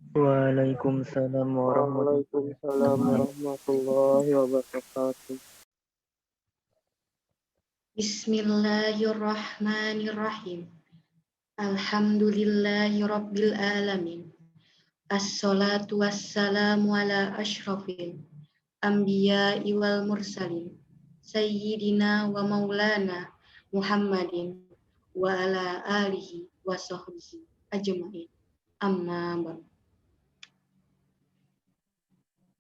Waalaikumsalam warahmatullahi Waalaikumsalam warahmatullahi wabarakatuh. Bismillahirrahmanirrahim. Alhamdulillahi rabbil alamin. Assalatu wassalamu ala ashrafil anbiya'i wal mursalin. Sayyidina wa maulana Muhammadin wa ala alihi wa sahbihi ajma'in. Amma ba'd.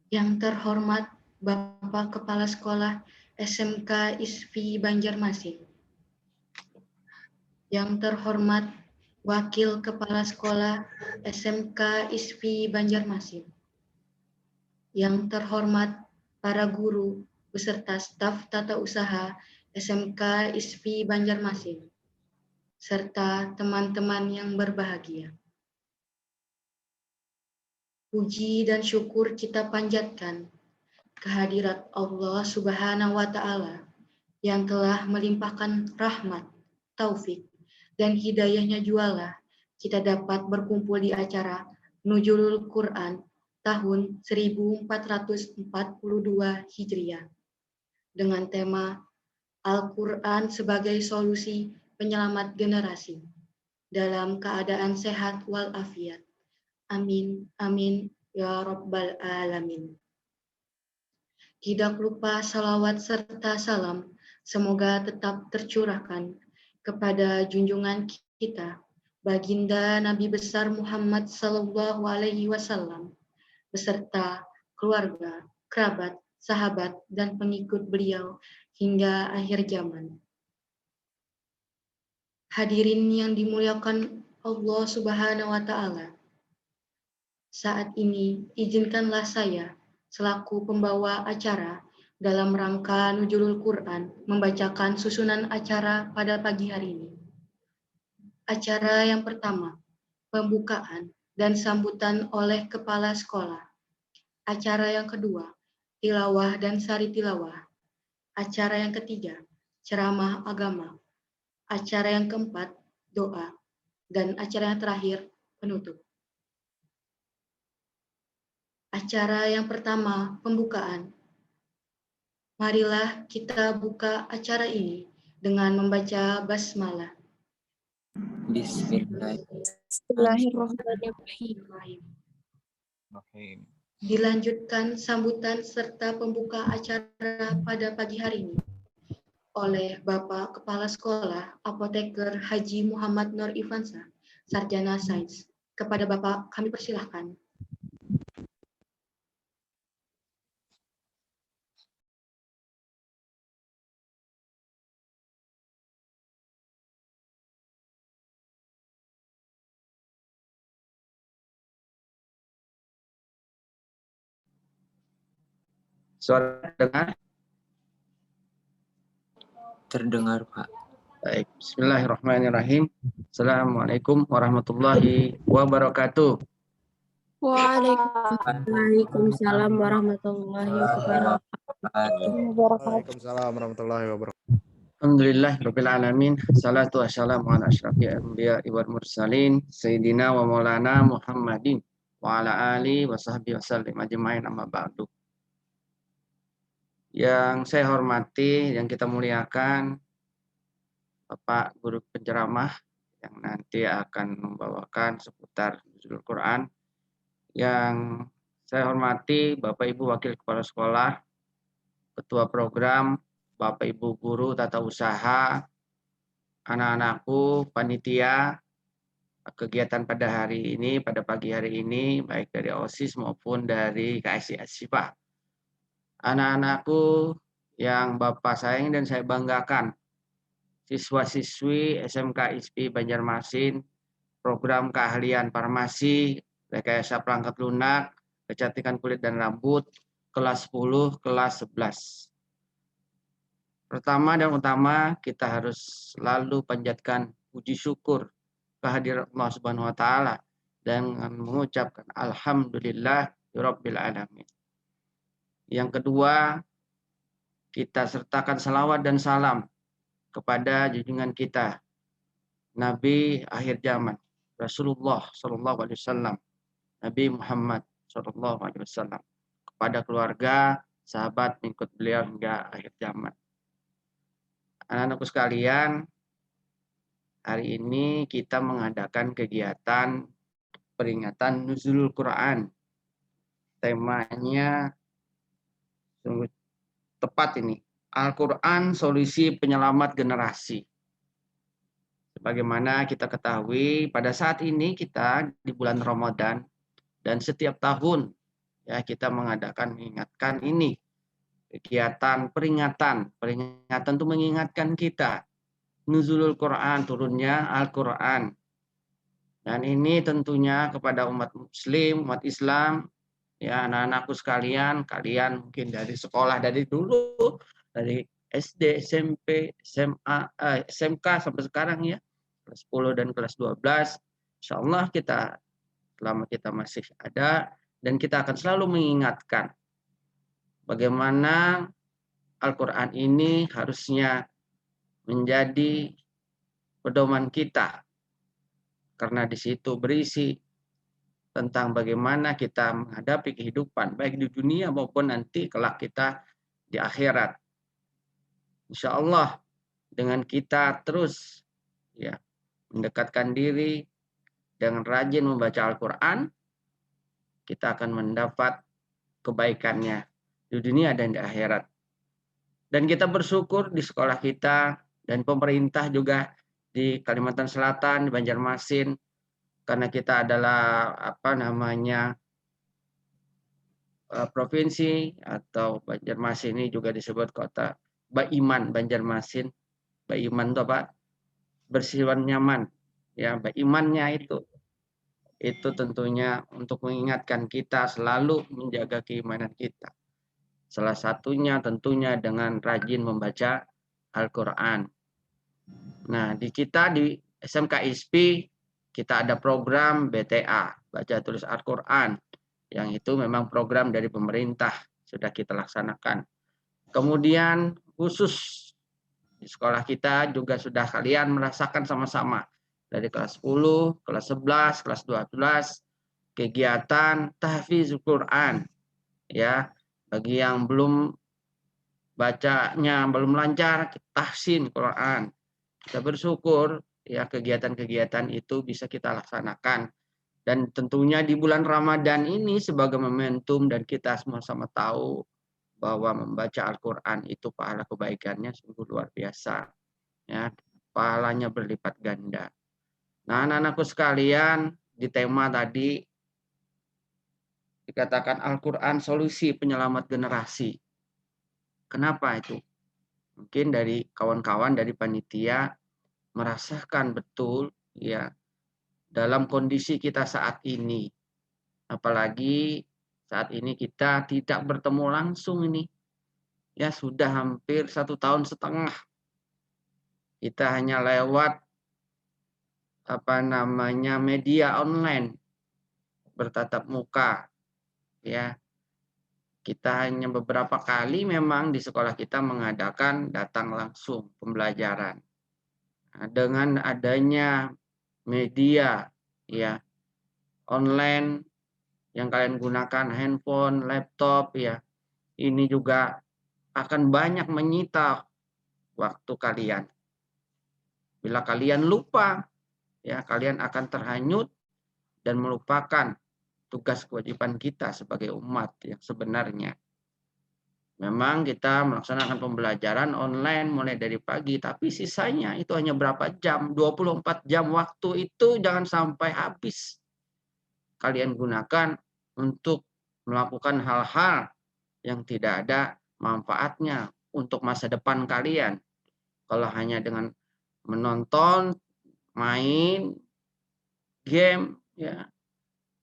Yang terhormat Bapak Kepala Sekolah SMK ISFI Banjarmasin. Yang terhormat Wakil Kepala Sekolah SMK ISFI Banjarmasin. Yang terhormat para guru beserta staf tata usaha SMK ISFI Banjarmasin, serta teman-teman yang berbahagia. Puji dan syukur kita panjatkan kehadirat Allah Subhanahu wa Ta'ala yang telah melimpahkan rahmat, taufik, dan hidayahnya jualah kita dapat berkumpul di acara Nuzulul Quran tahun 1442 Hijriah dengan tema Al-Quran sebagai solusi penyelamat generasi dalam keadaan sehat walafiat. Amin, amin, ya Rabbal Alamin. Tidak lupa salawat serta salam semoga tetap tercurahkan kepada junjungan kita, Baginda Nabi besar Muhammad Sallallahu Alaihi Wasallam, beserta keluarga, kerabat, sahabat, dan pengikut beliau hingga akhir zaman. Hadirin yang dimuliakan Allah Subhanahu wa Ta'ala, saat ini izinkanlah saya selaku pembawa acara dalam rangka Nuzulul Quran membacakan susunan acara pada pagi hari ini. Acara yang pertama, pembukaan dan sambutan oleh kepala sekolah. Acara yang kedua, tilawah dan sari tilawah. Acara yang ketiga, ceramah agama. Acara yang keempat, doa. Dan acara yang terakhir, penutup. Acara yang pertama, pembukaan. Marilah kita buka acara ini dengan membaca basmalah. Bismillahirrahmanirrahim. Dilanjutkan sambutan serta pembuka acara pada pagi hari ini oleh Bapak Kepala Sekolah Apoteker Haji Muhammad Nur Ivansa, Sarjana Sains. Kepada Bapak kami persilahkan. Suara dengar? Terdengar, Pak. Baik, bismillahirrahmanirrahim. Assalamualaikum warahmatullahi wabarakatuh. Waalaikumsalam warahmatullahi wabarakatuh. Waalaikumsalam warahmatullahi wabarakatuh. Alhamdulillahirabbil alamin. Salatu wassalamu ala asyrafil anbiya'i wal mursalin sayyidina wa maulana Muhammadin wa ala alihi wa sahbihi wasallim ajmain, amma ba'du. Yang saya hormati, yang kita muliakan Bapak Guru Penceramah yang nanti akan membawakan seputar Nuzulul Quran. Yang saya hormati Bapak Ibu Wakil Kepala Sekolah, Ketua Program, Bapak Ibu Guru Tata Usaha, anak-anakku, panitia, kegiatan pada hari ini, pada pagi hari ini, baik dari OSIS maupun dari KSI Asyifa. Anak-anakku yang Bapak sayang dan saya banggakan, siswa-siswi SMK ISFI Banjarmasin, program keahlian farmasi, rekayasa perangkat lunak, kecantikan kulit dan rambut, kelas 10, kelas 11. Pertama dan utama, kita harus selalu panjatkan puji syukur kehadirat Allah Subhanahu wa Ta'ala dengan mengucapkan alhamdulillah rabbil alamin. Yang kedua, kita sertakan salawat dan salam kepada junjungan kita, Nabi akhir zaman, Rasulullah Sallallahu Alaihi Wasallam, Nabi Muhammad SAW, kepada keluarga, sahabat, pengikut beliau hingga akhir zaman. Anak-anakku sekalian, hari ini kita mengadakan kegiatan peringatan Nuzulul Quran. Temanya sungguh tepat ini. Al-Quran solusi penyelamat generasi. Sebagaimana kita ketahui, pada saat ini kita di bulan Ramadan dan setiap tahun ya kita mengingatkan ini kegiatan peringatan itu mengingatkan kita nuzulul Quran, turunnya Al-Quran. Dan ini tentunya kepada umat muslim, umat Islam, ya anak-anakku sekalian, kalian mungkin dari sekolah dari dulu, dari SD, SMP, SMA, SMK sampai sekarang ya, kelas 10 dan kelas 12, insya Allah kita selama kita masih ada dan kita akan selalu mengingatkan bagaimana Al-Quran ini harusnya menjadi pedoman kita, karena di situ berisi tentang bagaimana kita menghadapi kehidupan baik di dunia maupun nanti kelak kita di akhirat. Insya Allah dengan kita terus ya mendekatkan diri dengan rajin membaca Al-Quran, kita akan mendapat kebaikannya di dunia dan di akhirat. Dan kita bersyukur di sekolah kita dan pemerintah juga di Kalimantan Selatan, di Banjarmasin, karena kita adalah provinsi atau Banjarmasin ini juga disebut kota Baiman, Banjarmasin. Baiman itu apa? Bersifat nyaman. Ya, Baimannya itu tentunya untuk mengingatkan kita selalu menjaga keimanan kita. Salah satunya tentunya dengan rajin membaca Al-Quran. Nah, di SMK ISPI kita ada program BTA, baca tulis Al-Quran, yang itu memang program dari pemerintah sudah kita laksanakan. Kemudian khusus di sekolah kita juga sudah kalian merasakan sama-sama dari kelas 10, kelas 11, kelas 12 kegiatan tahfizul Quran ya. Bagi yang belum bacanya belum lancar, tahsin Quran. Kita bersyukur ya kegiatan-kegiatan itu bisa kita laksanakan. Dan tentunya di bulan Ramadan ini sebagai momentum dan kita sama-sama tahu bahwa membaca Al-Quran itu pahala kebaikannya sungguh luar biasa. Ya, pahalanya berlipat ganda. Nah, anak-anakku sekalian, di tema tadi dikatakan Al-Quran solusi penyelamat generasi. Kenapa itu? Mungkin dari kawan-kawan dari panitia merasakan betul ya dalam kondisi kita saat ini. Apalagi saat ini kita tidak bertemu langsung ini. Ya sudah hampir 1,5 tahun. Kita hanya lewat media online bertatap muka. Ya. Kita hanya beberapa kali memang di sekolah kita mengadakan datang langsung pembelajaran. Nah, dengan adanya media ya online yang kalian gunakan handphone, laptop ya, ini juga akan banyak menyita waktu kalian. Bila kalian lupa ya, kalian akan terhanyut dan melupakan tugas kewajiban kita sebagai umat yang sebenarnya. Memang kita melaksanakan pembelajaran online mulai dari pagi, tapi sisanya itu hanya berapa jam, 24 jam waktu itu jangan sampai habis. Kalian gunakan untuk melakukan hal-hal yang tidak ada manfaatnya untuk masa depan kalian. Kalau hanya dengan menonton, main, game, ya,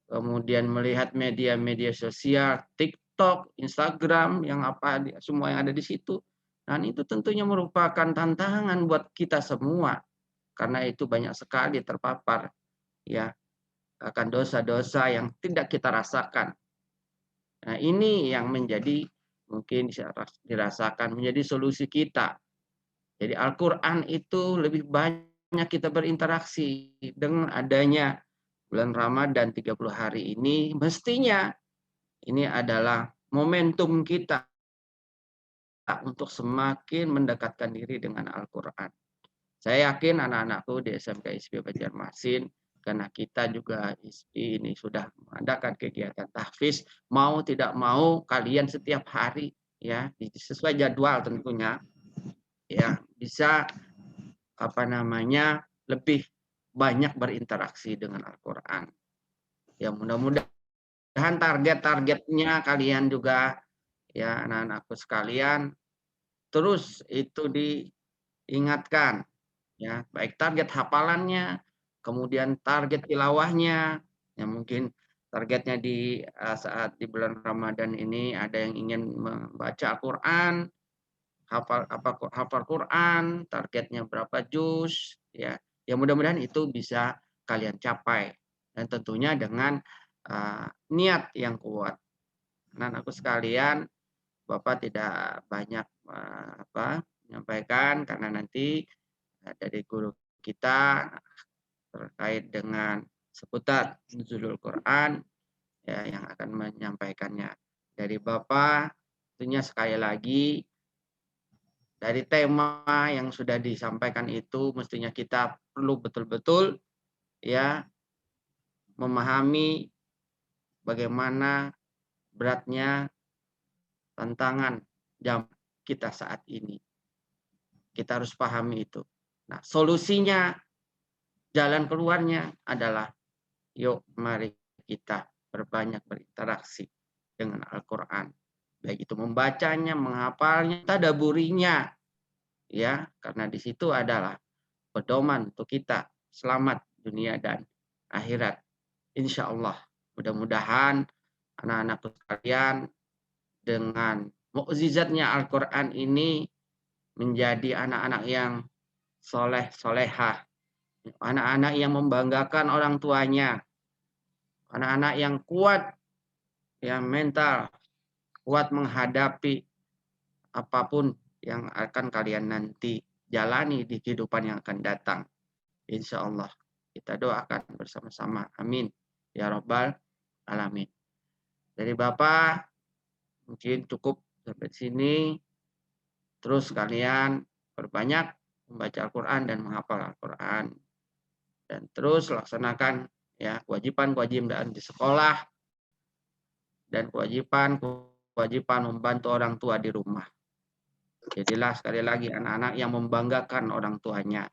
kemudian melihat media-media sosial, TikTok, Instagram, semua yang ada di situ. Dan itu tentunya merupakan tantangan buat kita semua. Karena itu banyak sekali terpapar ya akan dosa-dosa yang tidak kita rasakan. Nah, ini yang mungkin dirasakan menjadi solusi kita. Jadi Al-Quran itu lebih banyak kita berinteraksi dengan adanya bulan Ramadan 30 hari ini mestinya ini adalah momentum kita untuk semakin mendekatkan diri dengan Al-Quran. Saya yakin anak-anakku di SMK ISP Banjarmasin, karena kita juga ISP ini sudah mengadakan kegiatan tahfiz, mau tidak mau kalian setiap hari ya sesuai jadwal tentunya ya bisa lebih banyak berinteraksi dengan Al-Quran. Ya mudah-mudahan target-targetnya kalian juga ya anak-anakku sekalian terus itu diingatkan ya, baik target hafalannya, kemudian target tilawahnya, yang mungkin targetnya di saat di bulan Ramadan ini ada yang ingin membaca Al-Quran, hafal Quran, targetnya berapa juz, ya, ya mudah-mudahan itu bisa kalian capai dan tentunya dengan niat yang kuat. Nah, aku sekalian, Bapak tidak banyak menyampaikan karena nanti dari guru kita terkait dengan seputar nuzulul Quran ya yang akan menyampaikannya. Dari Bapak tentunya sekali lagi dari tema yang sudah disampaikan itu mestinya kita perlu betul-betul ya memahami bagaimana beratnya tantangan jam kita saat ini. Kita harus pahami itu. Nah, solusinya, jalan keluarnya adalah yuk mari kita berbanyak berinteraksi dengan Al-Quran. Baik itu membacanya, menghafalnya, tadaburinya. Ya, karena di situ adalah pedoman untuk kita selamat dunia dan akhirat. Insya Allah. Mudah-mudahan anak-anak sekalian dengan mukjizatnya Al-Quran ini menjadi anak-anak yang soleh, solehah. Anak-anak yang membanggakan orang tuanya. Anak-anak yang kuat, yang mental, kuat menghadapi apapun yang akan kalian nanti jalani di kehidupan yang akan datang. Insya Allah. Kita doakan bersama-sama. Amin. Ya Rabbal Alamin. Dari Bapak, mungkin cukup sampai sini. Terus kalian berbanyak membaca Al-Quran dan menghafal Al-Quran. Dan terus laksanakan ya kewajiban di sekolah dan kewajiban membantu orang tua di rumah. Jadilah sekali lagi anak-anak yang membanggakan orang tuanya.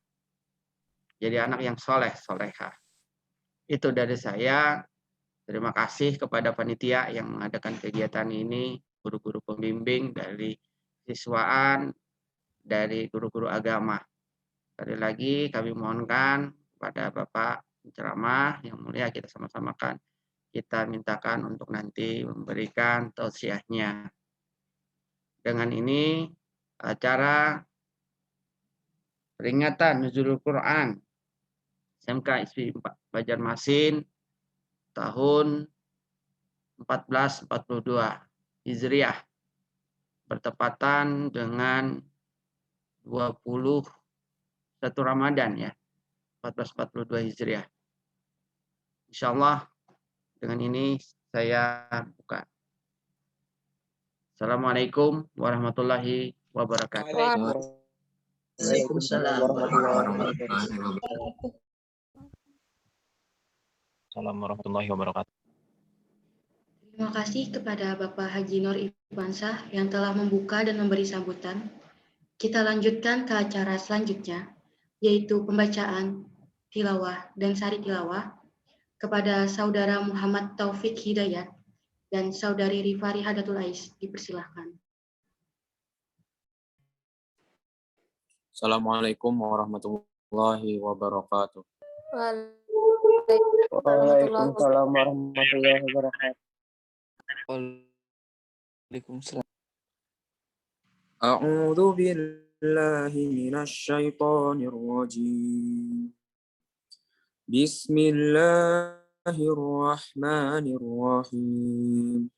Jadi anak yang soleh, solehah. Itu dari saya. Terima kasih kepada panitia yang mengadakan kegiatan ini, guru-guru pembimbing dari siswaan, dari guru-guru agama. Sekali lagi kami mohonkan kepada Bapak penceramah yang mulia kita sama-samakan. Kita mintakan untuk nanti memberikan tausiahnya. Dengan ini acara peringatan Nuzulul Quran SMK ISP Banjarmasin tahun 1442 Hijriah bertepatan dengan 21 Ramadan ya 1442 Hijriah. Insyaallah dengan ini saya buka. Assalamualaikum warahmatullahi wabarakatuh. Waalaikumsalam warahmatullahi wabarakatuh. Assalamualaikum warahmatullahi wabarakatuh. Terima kasih kepada Bapak Haji Nur Ibansah yang telah membuka dan memberi sambutan. Kita lanjutkan ke acara selanjutnya, yaitu pembacaan tilawah dan sari tilawah kepada Saudara Muhammad Taufik Hidayat dan Saudari Rifari Hadatul Ais. Dipersilahkan. Assalamualaikum warahmatullahi wabarakatuh. Waalaikumsalam warahmatullahi wabarakatuh. Waalaikumsalam. A'udzu billahi minasy syaithanir rajim. Bismillahirrahmanirrahim.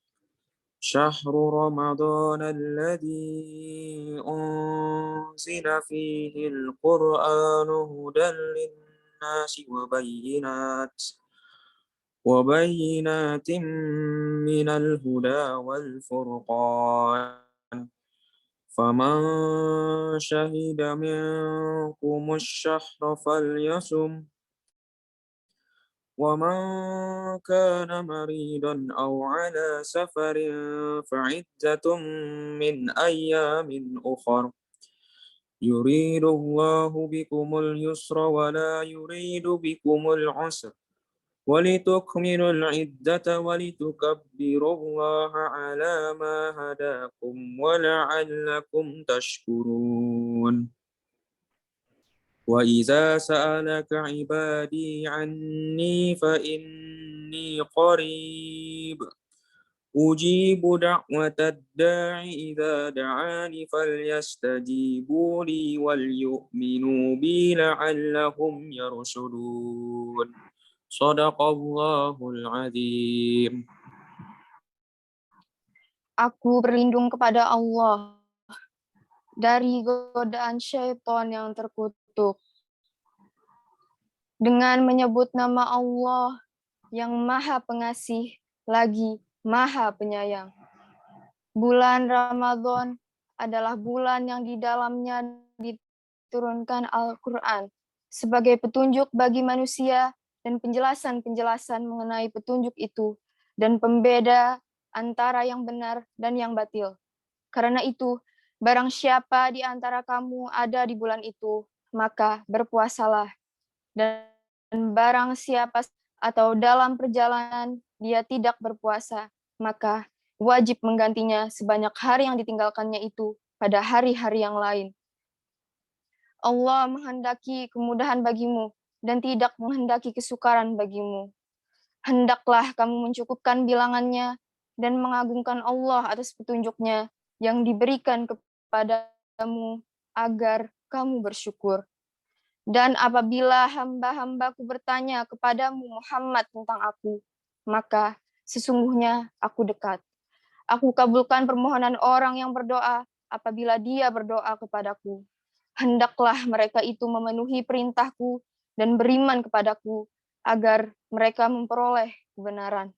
Syahrul Ramadan alladzi unzila fihi al-Qur'anu hudan lin-nasi wa bayyinat وبينات من الهدى والفرقان فمن شهد منكم الشهر فليصم ومن كان مريضا أو على سفر فعدة من أيام أخر يريد الله بكم اليسر ولا يريد بكم العسر ولتكملوا العدة ولتكبروا الله على ما هداكم ولعلكم تشكرون وإذا سألك عبادي عني فإني قريب أجيب دعوة الداع إذا دعاني فليستجيبوا لي وليؤمنوا بي لعلهم يرشدون صدق الله العظيم. Aku berlindung kepada Allah dari godaan syaitan yang terkutuk. Dengan menyebut nama Allah yang Maha Pengasih lagi Maha Penyayang. Bulan Ramadan adalah bulan yang di dalamnya diturunkan Al-Quran sebagai petunjuk bagi manusia dan penjelasan-penjelasan mengenai petunjuk itu dan pembeda antara yang benar dan yang batil. Karena itu, barang siapa di antara kamu ada di bulan itu, maka berpuasalah. Dan barang siapa atau dalam perjalanan dia tidak berpuasa, maka wajib menggantinya sebanyak hari yang ditinggalkannya itu pada hari-hari yang lain. Allah menghendaki kemudahan bagimu dan tidak menghendaki kesukaran bagimu. Hendaklah kamu mencukupkan bilangannya dan mengagungkan Allah atas petunjuknya yang diberikan kepadamu agar kamu bersyukur. Dan apabila hamba-hambaku bertanya kepadamu Muhammad tentang aku, maka sesungguhnya aku dekat. Aku kabulkan permohonan orang yang berdoa apabila dia berdoa kepadaku. Hendaklah mereka itu memenuhi perintahku dan beriman kepadaku agar mereka memperoleh kebenaran.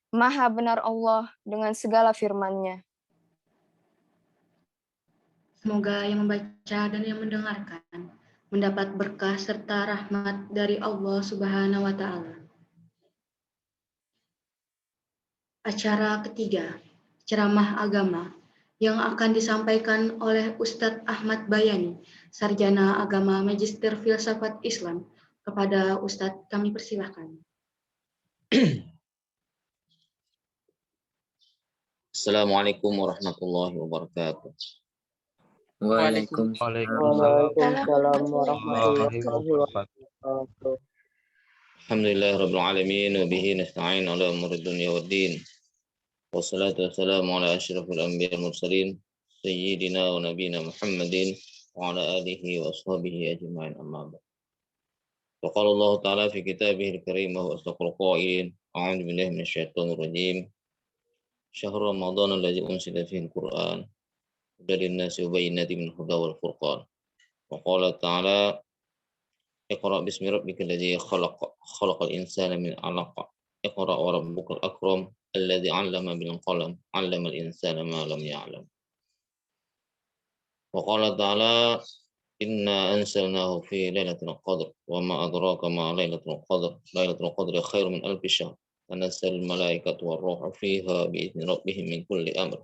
Maha benar Allah dengan segala firman-Nya. Semoga yang membaca dan yang mendengarkan mendapat berkah serta rahmat dari Allah Subhanahu wa Ta'ala. Acara ketiga, ceramah agama yang akan disampaikan oleh Ustadz Ahmad Bayani, Sarjana Agama Magister Filsafat Islam. Kepada Ustadz kami persilahkan. Assalamualaikum warahmatullahi wabarakatuh. Waalaikumsalam warahmatullahi wabarakatuh. Alhamdulillahirabbil alamin wa bihi nasta'in ala umuri dunya waddin. Wassalatu wassalamu ala asyrafil anbiya'i wal mursalin sayyidina wa nabiyina Muhammadin wa ala alihi wa ashabihi ajma'in amma ba'd. Faqala Allah ta'ala fi kitabihil karim wa asdaqal qa'ilin a'udzu billahi minasyaitonir rajim. Syahrul Ramadan alladzi unzila fihi al-Qur'an hudan lin-nasi wa bayyinatin minal huda wal furqan. Wa qala ta'ala Iqra bismi rabbikal ladzi khalaqal insana min 'alaq. Iqra wa rabbukal akram alladzi 'allama bil qalam 'allamal insana ma lam ya'lam. Wa qala ta'ala inna anzalnahu fi lailatul qadr wa ma adraka ma lailatul qadr. Lailatul qadri khairun min alfi syahr. Tanazzalul malaikatu war ruhu fiha bi idzni rabbihim min kulli amr.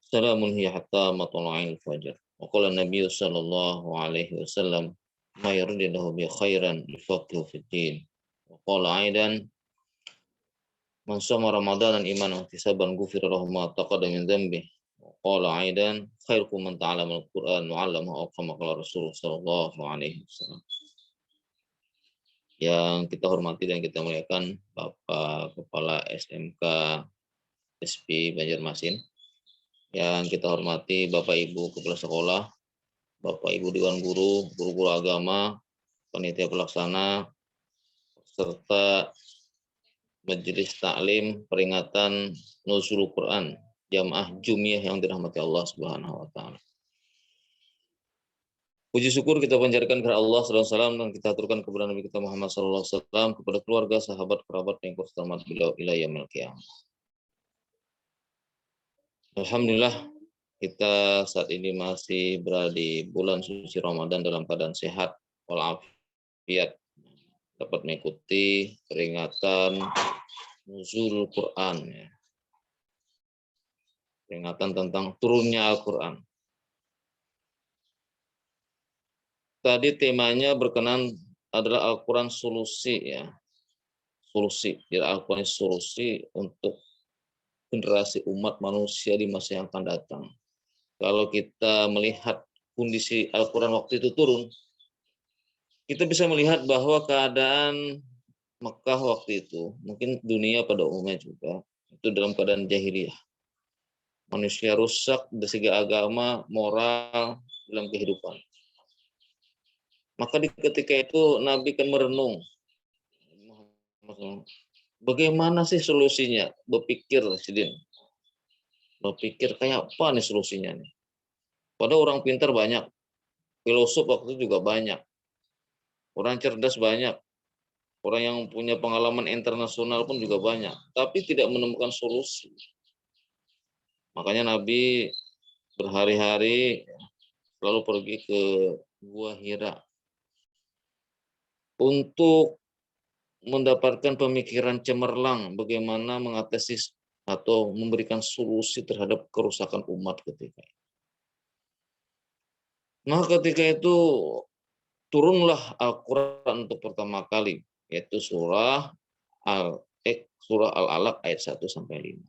Salamun hiya hatta matla'il fajr. Wa qala an-nabiy sallallahu alaihi wasallam ma yuridillahu bi khairan yufaqihu fid din. Wa qala aidan man shoma ramadanan imanan wa ihtisaban ghufira lahu ma taqaddama min dhanbihi. Wa qala aidan khairukum man ta'allama al-Qur'an wa 'allamahu kama qala Rasulullah sallallahu alaihi wasallam. Yang kita hormati dan kita muliakan Bapak Kepala SMK SP Banjarmasin. Yang kita hormati Bapak Ibu Kepala Sekolah, Bapak Ibu Dewan Guru, guru-guru agama, panitia pelaksana, serta majelis taklim peringatan Nuzulul Quran Jamaah Jumiyah yang dirahmati Allah Subhanahu wa taala. Puji syukur kita panjatkan kepada Allah SAW dan kita aturkan kepada Nabi kita Muhammad SAW, kepada keluarga, sahabat, kerabat yang berhormat beliau ila yaumil qiyamah. Alhamdulillah kita saat ini masih berada di bulan suci Ramadan dalam keadaan sehat walafiat, dapat mengikuti peringatan nuzul Quran, ya. Peringatan tentang turunnya Al-Quran. Tadi temanya berkenan adalah Al-Quran solusi, ya. Solusi, ya, Al-Quran solusi untuk generasi umat manusia di masa yang akan datang. Kalau kita melihat kondisi Al-Quran waktu itu turun, kita bisa melihat bahwa keadaan Mekah waktu itu, mungkin dunia pada umumnya juga, itu dalam keadaan jahiliyah. Manusia rusak dari segi agama, moral, dalam kehidupan. Maka di ketika itu Nabi kan merenung, bagaimana sih solusinya? Berpikir, Sidin. Berpikir kayak apa nih solusinya nih? Padahal orang pintar banyak, filosof waktu itu juga banyak, orang cerdas banyak, orang yang punya pengalaman internasional pun juga banyak, tapi tidak menemukan solusi. Makanya Nabi berhari-hari lalu pergi ke Gua Hira untuk mendapatkan pemikiran cemerlang bagaimana mengatasi atau memberikan solusi terhadap kerusakan umat ketika itu. Nah, ketika itu turunlah Al-Quran untuk pertama kali, yaitu surah Al-Alaq ayat 1 sampai 5.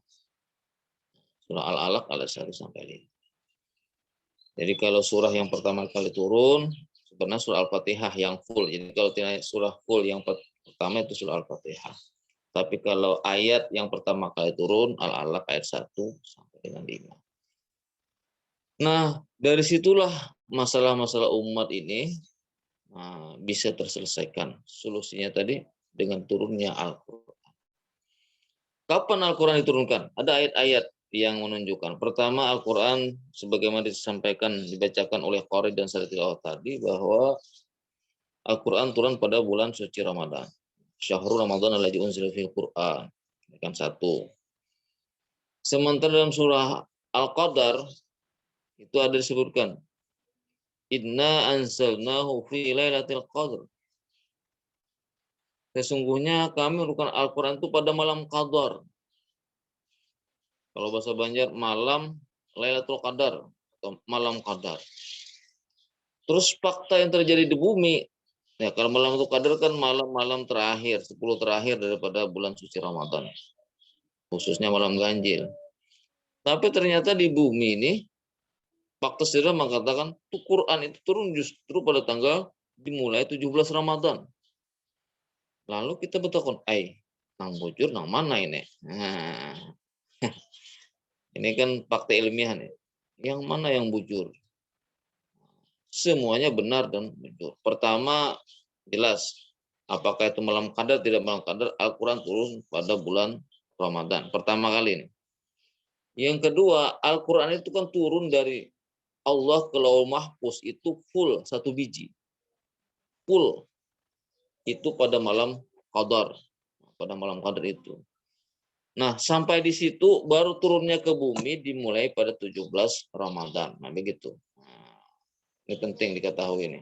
Surah Al-Alaq ayat 1 sampai 5. Jadi kalau surah yang pertama kali turun sebenarnya surah Al-Fatihah yang full. Jadi kalau tidak surah full yang pertama itu surah Al-Fatihah. Tapi kalau ayat yang pertama kali turun Al-Alaq ayat 1 sampai dengan 5. Nah, dari situlah masalah-masalah umat ini bisa terselesaikan. Solusinya tadi dengan turunnya Al-Quran. Kapan Al-Quran diturunkan? Ada ayat-ayat yang menunjukkan. Pertama, Al-Quran sebagaimana disampaikan, dibacakan oleh Qari dan Syarif Tilawah tadi, bahwa Al-Quran turun pada bulan suci Ramadan. Syahrul Ramadan alladzi unzila fil Quran. Kan satu. Sementara dalam surah Al-Qadar itu ada disebutkan, Inna anzalnahu fi lailatul qadr. Sesungguhnya kami menurunkan Al-Quran itu pada malam Qadar. Kalau bahasa Banjar, malam Lailatul Qadar atau malam Qadar. Terus fakta yang terjadi di bumi, ya kalau malam Lailatul Qadar kan malam-malam terakhir, 10 terakhir daripada bulan suci Ramadan. Khususnya malam ganjil. Tapi ternyata di bumi ini, fakta sejarah mengatakan Quran itu turun justru pada tanggal dimulai 17 Ramadan. Lalu kita bertakon, nang bujur nang mana ini? Nah, ini kan fakta ilmiah nih. Yang mana yang bujur? Semuanya benar dan bujur. Pertama, jelas. Apakah itu malam qadar, tidak malam qadar, Al-Quran turun pada bulan Ramadan. Pertama kali ini. Yang kedua, Al-Quran itu kan turun dari Allah ke Lauhul Mahfuz itu full, 1 biji. Full. Itu pada malam qadar. Pada malam qadar itu. Nah, sampai di situ baru turunnya ke bumi dimulai pada 17 Ramadan. Nah, begitu. Nah, ini penting diketahui ini.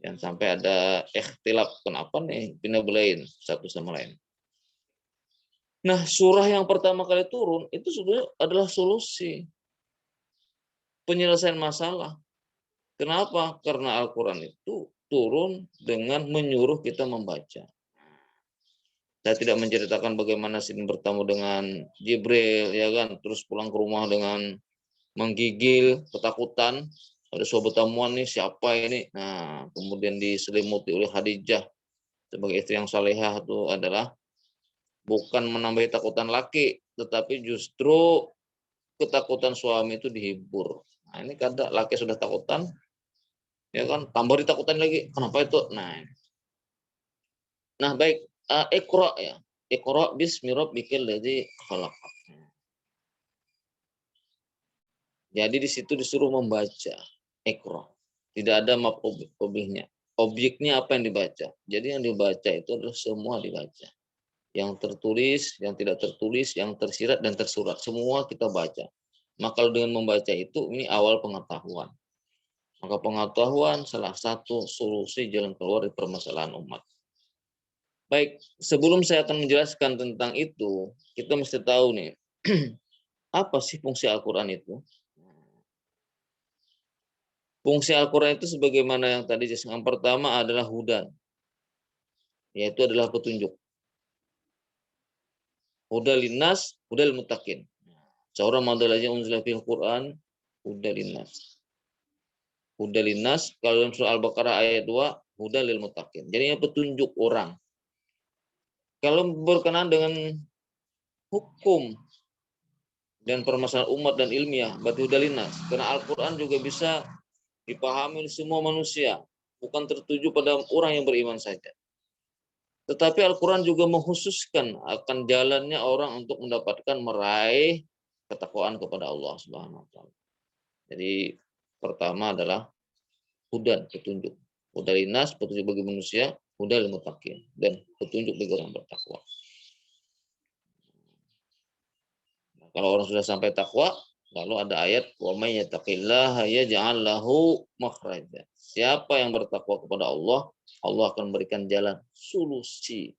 Jangan sampai ada ikhtilaf. Kenapa nih pindah belain satu sama lain. Nah, surah yang pertama kali turun itu sudah adalah solusi penyelesaian masalah. Kenapa? Karena Al-Quran itu turun dengan menyuruh kita membaca. Saya tidak menceritakan bagaimana Sidin bertemu dengan Jibril, ya kan, terus pulang ke rumah dengan menggigil, ketakutan. Ada sebuah pertemuan nih, siapa ini? Nah, kemudian diselimuti oleh Khadijah sebagai istri yang salehah itu adalah bukan menambah takutan laki, tetapi justru ketakutan suami itu dihibur. Nah, ini kadang laki sudah takutan, ya kan, tambah ditakutan lagi. Kenapa itu? Nah, baik. Iqra ya. Iqra bismi rabbikal ladzi khalaq. Jadi di situ disuruh membaca. Iqra. Tidak ada objeknya. Objeknya apa yang dibaca. Jadi yang dibaca itu adalah semua dibaca. Yang tertulis, yang tidak tertulis, yang tersirat dan tersurat. Semua kita baca. Maka dengan membaca itu, ini awal pengetahuan. Maka pengetahuan salah satu solusi jalan keluar dari permasalahan umat. Baik, sebelum saya akan menjelaskan tentang itu, kita mesti tahu nih, apa sih fungsi Al-Quran itu? Fungsi Al-Quran itu sebagaimana yang tadi yang pertama adalah hudan, yaitu adalah petunjuk. Huda linnas, huda lil muttaqin. Seorang madalaja unzila fil Quran, huda linnas. Huda linnas, kalau dalam surah Al-Baqarah ayat 2, huda lil muttaqin. Jadi petunjuk orang. Kalau berkenaan dengan hukum dan permasalahan umat dan ilmiah, berarti huda linnas. Karena Al-Quran juga bisa dipahami oleh semua manusia, bukan tertuju pada orang yang beriman saja. Tetapi Al-Quran juga mengkhususkan akan jalannya orang untuk mendapatkan meraih ketakwaan kepada Allah Subhanahu wa taala. Jadi pertama adalah hudan, petunjuk. Hudan linnas, petunjuk bagi manusia, hudan lil muttaqin, dan petunjuk bagi orang bertakwa. Nah, kalau orang sudah sampai takwa, lalu ada ayat wa may yattaqillaha yaj'al lahu makhraja. Siapa yang bertakwa kepada Allah, Allah akan memberikan jalan solusi,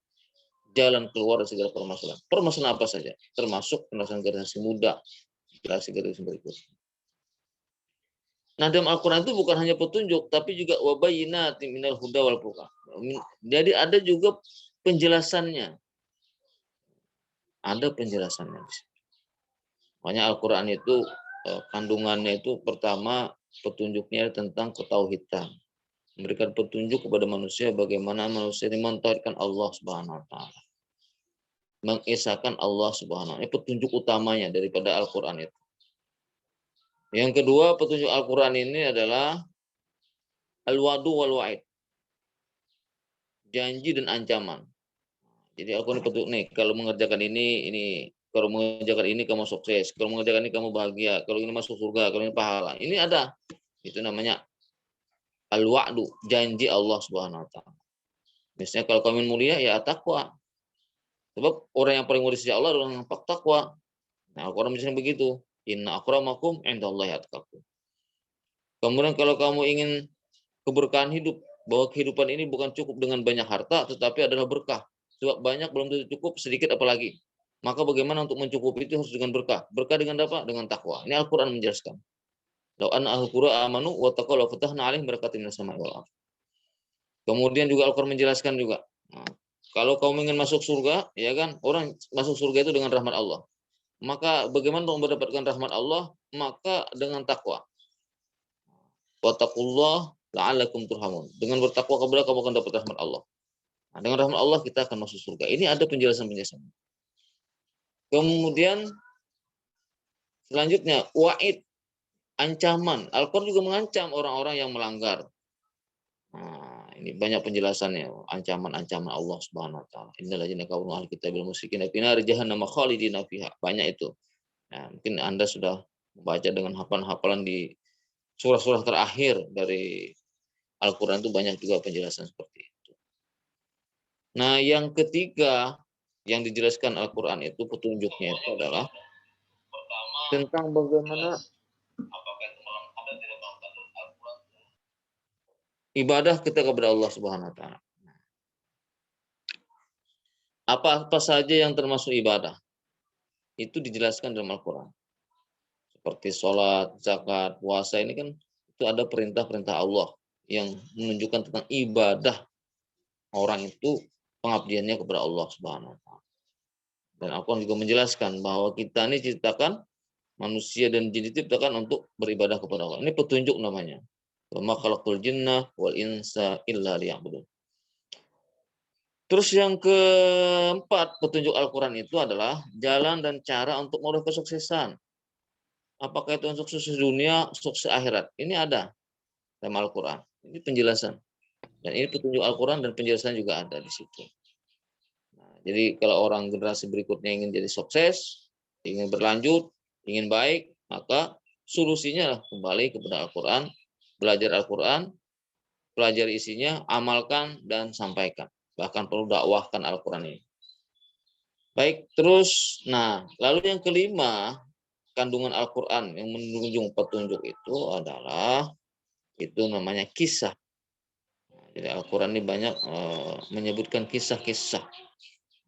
jalan keluar dari segala permasalahan. Permasalahan apa saja, termasuk permasalahan generasi muda, generasi berikutnya. Nah, dalam Al-Quran itu bukan hanya petunjuk, tapi juga wabayyinatin minal huda wal furqan. Jadi ada juga penjelasannya. Ada penjelasannya. Makanya Al-Quran itu kandungannya itu pertama petunjuknya tentang ketauhidan. Memberikan petunjuk kepada manusia bagaimana manusia ini mentauhidkan Allah Subhanahu wa taala. Mengesahkan Allah Subhanahu wa taala. Ini petunjuk utamanya daripada Al-Quran itu. Yang kedua, petunjuk Al-Quran ini adalah al-wa'du wal wa'id. Janji dan ancaman. Jadi Al-Quran petunjuk nih, kalau mengerjakan ini, kalau mengerjakan ini kamu sukses, kalau mengerjakan ini kamu bahagia, kalau ini masuk surga, kalau ini pahala. Ini ada. Itu namanya al-wa'du, janji Allah Subhanahu wa taala. Misalnya kalau kamu mulia ya takwa. Sebab orang yang paling mulia sejak Allah adalah orang yang takwa. Nah, Al-Quran misalnya begitu. Inna akramakum indallahi atqakum. Kemudian kalau kamu ingin keberkahan hidup, bahwa kehidupan ini bukan cukup dengan banyak harta, tetapi adalah berkah. Sebab banyak belum tentu cukup, sedikit apalagi. Maka bagaimana untuk mencukupi itu harus dengan berkah. Berkah dengan apa? Dengan takwa. Ini Al-Quran menjelaskan. Lau anna ahlul qura amanu wa taqaw la fatahna 'alaihim barakatin minas sama'i wal ardh. Kemudian juga Al-Quran menjelaskan juga. Nah, kalau kamu ingin masuk surga, ya kan? Orang masuk surga itu dengan rahmat Allah. Maka bagaimana untuk mendapatkan rahmat Allah? Maka dengan takwa. Wattaqullah la'allakum turhamun. Dengan bertakwa kepada kamu akan dapat rahmat Allah. Nah, dengan rahmat Allah kita akan masuk surga. Ini ada penjelasan-penjelasan. Kemudian selanjutnya wa'id, ancaman. Al-Quran juga mengancam orang-orang yang melanggar. Nah, ini banyak penjelasannya, ancaman-ancaman Allah Subhanahu wa taala. Innalladzina kafaru ahli kitabil musyrikin fi nar jahannam khalidina fiha. Banyak itu. Nah, mungkin Anda sudah membaca dengan hafalan-hafalan di surah-surah terakhir dari Al-Quran itu banyak juga penjelasan seperti itu. Nah, yang ketiga yang dijelaskan Al-Quran itu petunjuknya itu adalah tentang bagaimana ibadah kita kepada Allah Subhanahu wa taala. Apa-apa saja yang termasuk ibadah itu dijelaskan dalam Al-Quran. Seperti sholat, zakat, puasa, ini kan itu ada perintah-perintah Allah yang menunjukkan tentang ibadah orang itu pengabdiannya kepada Allah Subhanahu wa taala. Dan Al-Quran juga menjelaskan bahwa kita ini diciptakan manusia dan jin diciptakan untuk beribadah kepada Allah. Ini petunjuk namanya. Wa ma khalaqul jinna wal insa illa liya'budun. Terus yang keempat petunjuk Al-Quran itu adalah jalan dan cara untuk meraih kesuksesan. Apakah itu untuk sukses dunia, sukses akhirat? Ini ada dalam Al-Quran. Ini penjelasan. Dan ini petunjuk Al-Quran dan penjelasan juga ada di situ. Nah, jadi kalau orang generasi berikutnya ingin jadi sukses, ingin berlanjut, ingin baik, maka solusinya kembali kepada Al-Quran Belajar Al-Quran, pelajari isinya, amalkan dan sampaikan. Bahkan perlu dakwahkan Al-Quran ini. Baik, terus, nah, lalu yang kelima, kandungan Al-Quran yang menunjuk petunjuk itu adalah, itu namanya kisah. Jadi Al-Quran ini banyak menyebutkan kisah-kisah.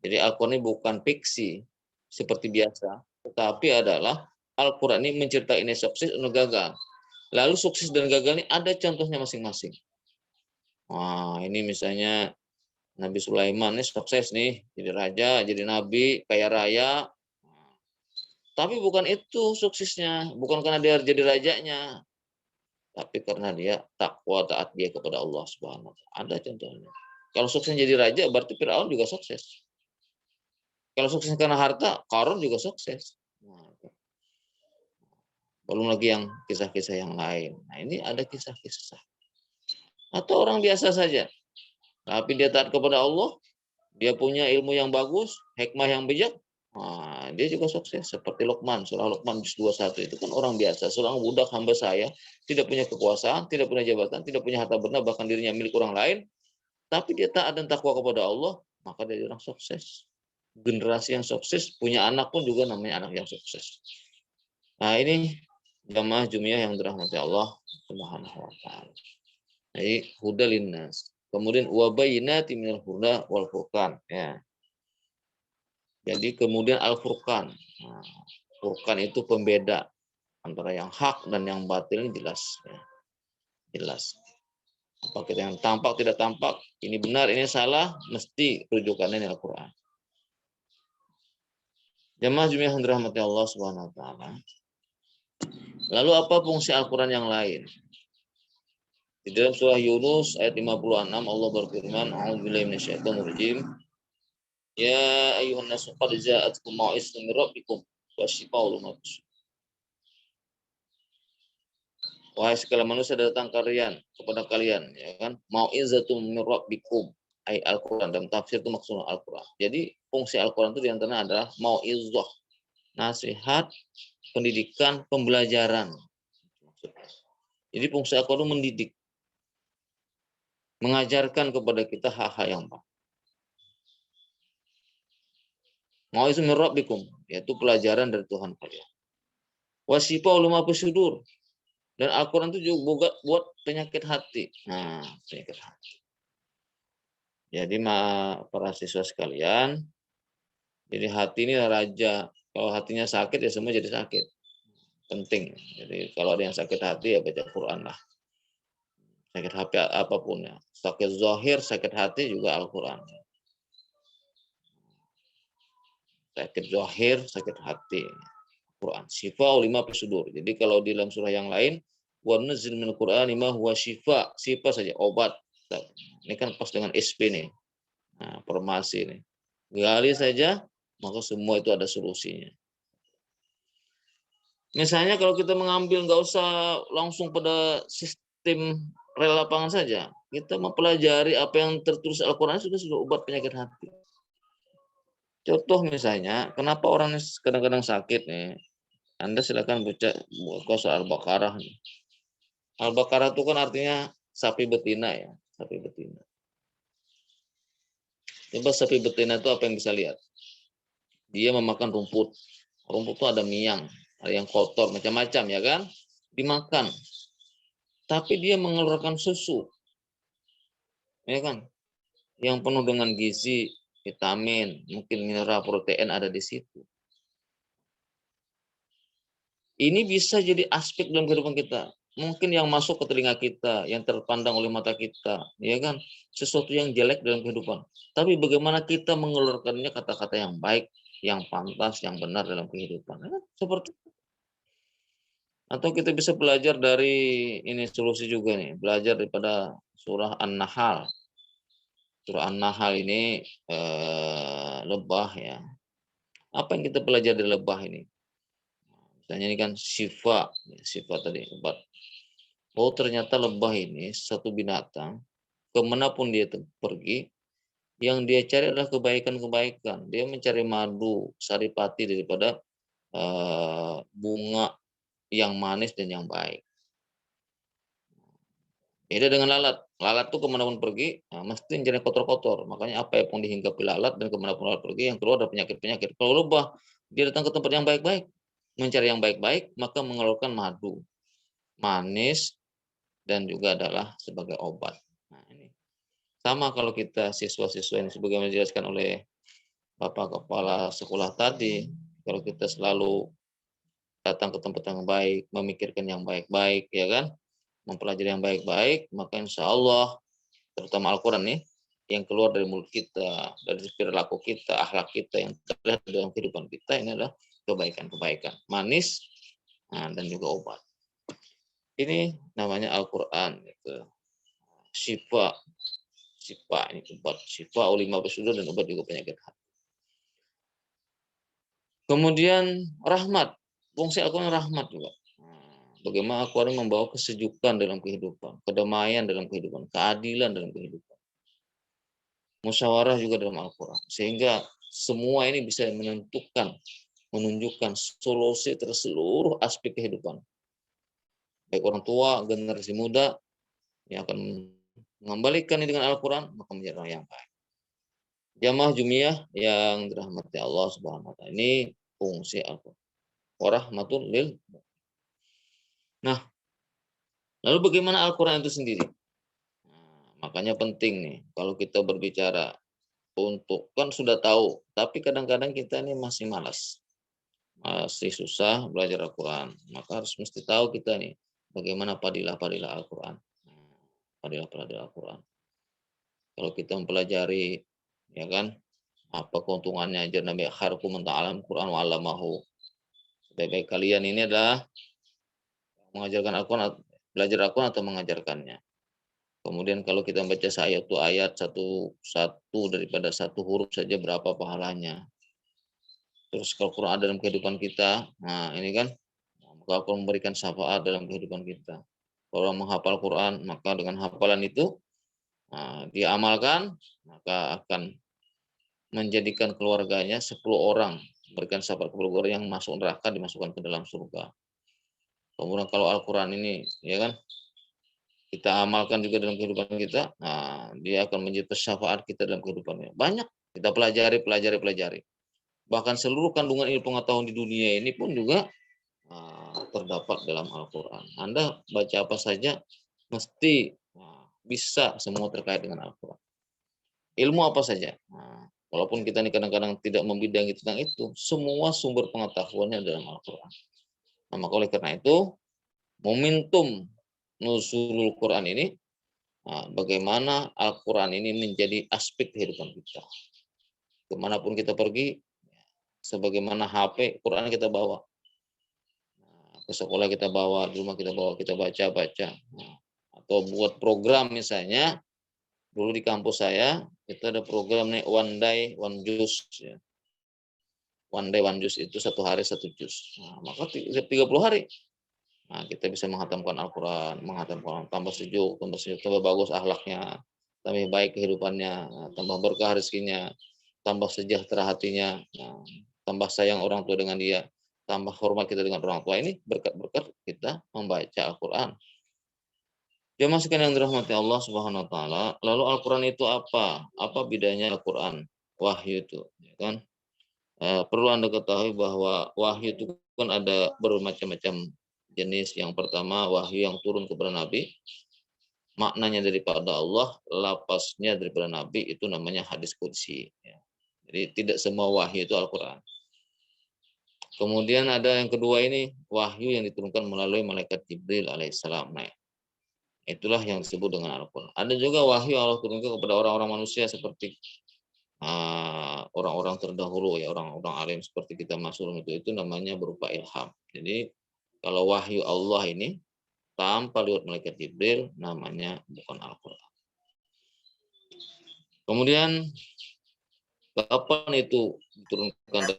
Jadi Al-Quran ini bukan fiksi seperti biasa, tetapi adalah Al-Quran ini menceritakan ini sukses atau gagal. Lalu sukses dan gagal ini ada contohnya masing-masing. Wah, ini misalnya Nabi Sulaiman ini sukses nih, jadi raja, jadi nabi, kaya raya. Tapi bukan itu suksesnya, bukan karena dia jadi rajanya, tapi karena dia takwa, taat dia kepada Allah Subhanahu wa Ta'ala. Ada contohnya. Kalau sukses jadi raja, berarti Firaun juga sukses. Kalau sukses karena harta, Qarun juga sukses. Belum lagi yang kisah-kisah yang lain. Nah, ini ada kisah-kisah. Atau orang biasa saja, tapi dia taat kepada Allah, dia punya ilmu yang bagus, hikmah yang bijak, nah, dia juga sukses. Seperti Luqman, surah Luqman 21 itu kan orang biasa, seorang budak hamba saya, tidak punya kekuasaan, tidak punya jabatan, tidak punya harta benda, bahkan dirinya milik orang lain, tapi dia taat dan takwa kepada Allah, maka dia orang sukses. Generasi yang sukses, punya anak pun juga namanya anak yang sukses. Nah, ini jamaah Jumiah yang dirahmati Allah Subhanahu wa Ta'ala. Jadi huda linnas. Kemudian wabayinati minal huda wal furqan, ya. Jadi kemudian al-furqan. Nah, furqan itu pembeda antara yang hak dan yang batil, ini jelas, ya. Jelas. Apa kita yang tampak tidak tampak, ini benar, ini salah, mesti rujukannya di Al-Qur'an. Jamaah Jumiah yang dirahmati Allah Subhanahu wa Ta'ala. Lalu apa fungsi Al-Qur'an yang lain? Di dalam surah Yunus ayat 56 Allah berfirman, A'udzubillahi minasyaitonir rajim. Ya ayuhan nasu qad ja'atkum mau'izatun min rabbikum wa shifaa'un lima fi sudur. Wahai segala manusia datang kepada kalian, ya kan? Mau'izatun min rabbikum, ay Al-Qur'an, dalam tafsir itu maksudnya Al-Qur'an. Jadi fungsi Al-Qur'an itu diantaranya adalah mau'izah, nasihat, pendidikan, pembelajaran. Jadi fungsi Al-Qur'an itu mendidik, mengajarkan kepada kita hal-hal yang baik. Mau'izatun min rabbikum, yaitu pelajaran dari Tuhan kalian. Wasifa'u lima fi sudur. Dan Al-Quran itu juga buat penyakit hati. Nah, penyakit hati. Jadi para siswa sekalian, jadi hati ini raja. Kalau hatinya sakit ya semua jadi sakit. Penting. Jadi kalau ada yang sakit hati ya baca Quran lah. Sakit hati apapun ya. Sakit zahir, sakit hati juga Al-Quran. Sakit zahir, sakit hati. Quran. Syifa lima fi sudur. Jadi kalau di dalam surah yang lain, wa nazzil minal Qur'ani ma huwa syifa, syifa saja, obat. Ini kan pas dengan SP nih. Nah, formasi nih. Gali saja, maka semua itu ada solusinya. Misalnya kalau kita mengambil, nggak usah langsung pada sistem rel lapangan saja. Kita mempelajari apa yang tertulis Al-Quran sudah obat penyakit hati. Contoh misalnya, kenapa orang kadang-kadang sakit nih? Anda silakan baca soal Al-Baqarah. Al-Baqarah itu kan artinya sapi betina ya, sapi betina. Coba sapi betina itu apa yang bisa lihat? Dia memakan rumput. Rumput itu ada miang, ada yang kotor, macam-macam ya kan? Dimakan. Tapi dia mengeluarkan susu. Ya kan? Yang penuh dengan gizi, vitamin, mungkin mineral, protein ada di situ. Ini bisa jadi aspek dalam kehidupan kita. Mungkin yang masuk ke telinga kita, yang terpandang oleh mata kita, ya kan? Sesuatu yang jelek dalam kehidupan. Tapi bagaimana kita mengeluarkannya kata-kata yang baik, yang pantas, yang benar dalam kehidupan. Ya kan? Seperti itu. Atau kita bisa belajar dari ini solusi juga nih, belajar daripada surah An-Nahl. Surah An-Nahl ini lebah ya. Apa yang kita pelajari dari lebah ini? Misalnya ini kan syifa tadi obat. Oh ternyata lebah ini satu binatang, kemanapun dia pergi, yang dia cari adalah kebaikan-kebaikan. Dia mencari madu, saripati daripada bunga yang manis dan yang baik. Beda dengan lalat. Lalat tuh kemanapun pergi, mesti jadi kotor-kotor. Makanya apa yang pun dihinggapi lalat dan kemanapun lalat pergi, yang keluar dari penyakit-penyakit. Kalau lebah, dia datang ke tempat yang baik-baik, mencari yang baik-baik, maka mengeluarkan madu, manis, dan juga adalah sebagai obat. Nah, ini sama kalau kita siswa-siswa ini sebagaimana dijelaskan oleh Bapak Kepala Sekolah tadi, kalau kita selalu datang ke tempat yang baik, memikirkan yang baik-baik, ya kan, mempelajari yang baik-baik, maka insya Allah, terutama Al-Quran nih, yang keluar dari mulut kita, dari perilaku kita, akhlak kita yang terlihat dalam kehidupan kita, ini adalah kebaikan-kebaikan, manis, dan juga obat. Ini namanya Al-Quran, gitu. Syifa ini obat, syifa ulima bersudur dan obat juga penyakit hati. Kemudian rahmat, fungsi Al-Quran rahmat juga. Bagaimana Al-Quran membawa kesejukan dalam kehidupan, kedamaian dalam kehidupan, keadilan dalam kehidupan. Musyawarah juga dalam Al-Quran. Sehingga semua ini bisa menunjukkan solusi terseluruh aspek kehidupan. Baik orang tua, generasi muda, yang akan mengembalikan ini dengan Al-Quran, maka menjadi orang yang baik. Jamaah Jumiyah yang dirahmati Allah Subhanahu wa Ta'ala. Ini fungsi Al-Quran. Warahmatul lil. Nah, lalu bagaimana Al-Quran itu sendiri? Makanya penting nih, kalau kita berbicara untuk, kan sudah tahu, tapi kadang-kadang kita ini masih malas. Masih susah belajar Al-Quran. Maka harus mesti tahu kita nih, bagaimana padilah-padilah Al-Quran. Padilah-padilah Al-Quran. Kalau kita mempelajari, ya kan, apa keuntungannya ajar Nabi kharukum ta'alam Quran wa 'allamahu. Sebaik-baik kalian ini adalah mengajarkan Al-Quran, belajar Al-Quran atau mengajarkannya. Kemudian kalau kita baca satu ayat, satu daripada satu huruf saja berapa pahalanya. Terus kalau Quran ada dalam kehidupan kita, nah ini kan, maka Al-Quran memberikan syafaat dalam kehidupan kita. Kalau orang menghafal Quran, maka dengan hafalan itu, dia amalkan, maka akan menjadikan keluarganya 10 orang, memberikan syafaat kepada yang masuk neraka dimasukkan ke dalam surga. Kemudian kalau Al-Quran ini, ya kan, kita amalkan juga dalam kehidupan kita, nah, dia akan menjadi syafaat kita dalam kehidupannya. Banyak kita pelajari. Bahkan seluruh kandungan ilmu pengetahuan di dunia ini pun juga terdapat dalam Al-Quran. Anda baca apa saja, mesti bisa semua terkait dengan Al-Quran. Ilmu apa saja. Walaupun kita ini kadang-kadang tidak membidangi tentang itu, semua sumber pengetahuannya dalam Al-Quran. Nah, maka oleh karena itu, momentum nuzulul Quran ini, bagaimana Al-Quran ini menjadi aspek kehidupan kita. Kemanapun kita pergi, sebagaimana HP, Quran kita bawa. Ke sekolah kita bawa, di rumah kita bawa, kita baca. Atau buat program misalnya, dulu di kampus saya, itu ada program nih One Day, One Juz. Ya. One Day, One Juz itu 1 hari 1 juz. Maka 30 hari. Kita bisa menghatamkan Al-Quran, tambah sejuk, tambah bagus akhlaknya, tambah baik kehidupannya, tambah berkah rezekinya, tambah sejahtera hatinya, tambah sayang orang tua dengan dia, tambah hormat kita dengan orang tua. Ini berkat-berkat kita membaca Al-Quran. Jemaah sekalian yang dirahmati Allah Subhanahu wa Ta'ala, lalu Al-Quran itu apa? Apa bedanya Al-Quran? Wahyu itu, ya kan? Perlu Anda ketahui bahwa wahyu itu kan ada bermacam-macam jenis. Yang pertama, wahyu yang turun kepada Nabi, maknanya daripada Allah, lapasnya daripada Nabi, itu namanya hadis qudsi. Jadi tidak semua wahyu itu Al-Quran. Kemudian ada yang kedua ini, wahyu yang diturunkan melalui malaikat Jibril alaihissalam. Nah, itulah yang disebut dengan Al-Quran. Ada juga wahyu Allah turunkan kepada orang-orang manusia seperti orang-orang terdahulu, ya, orang-orang alim seperti kita masuk itu namanya berupa ilham. Jadi kalau wahyu Allah ini tanpa lewat malaikat Jibril, namanya bukan Al-Quran. Kemudian kapan itu diturunkan,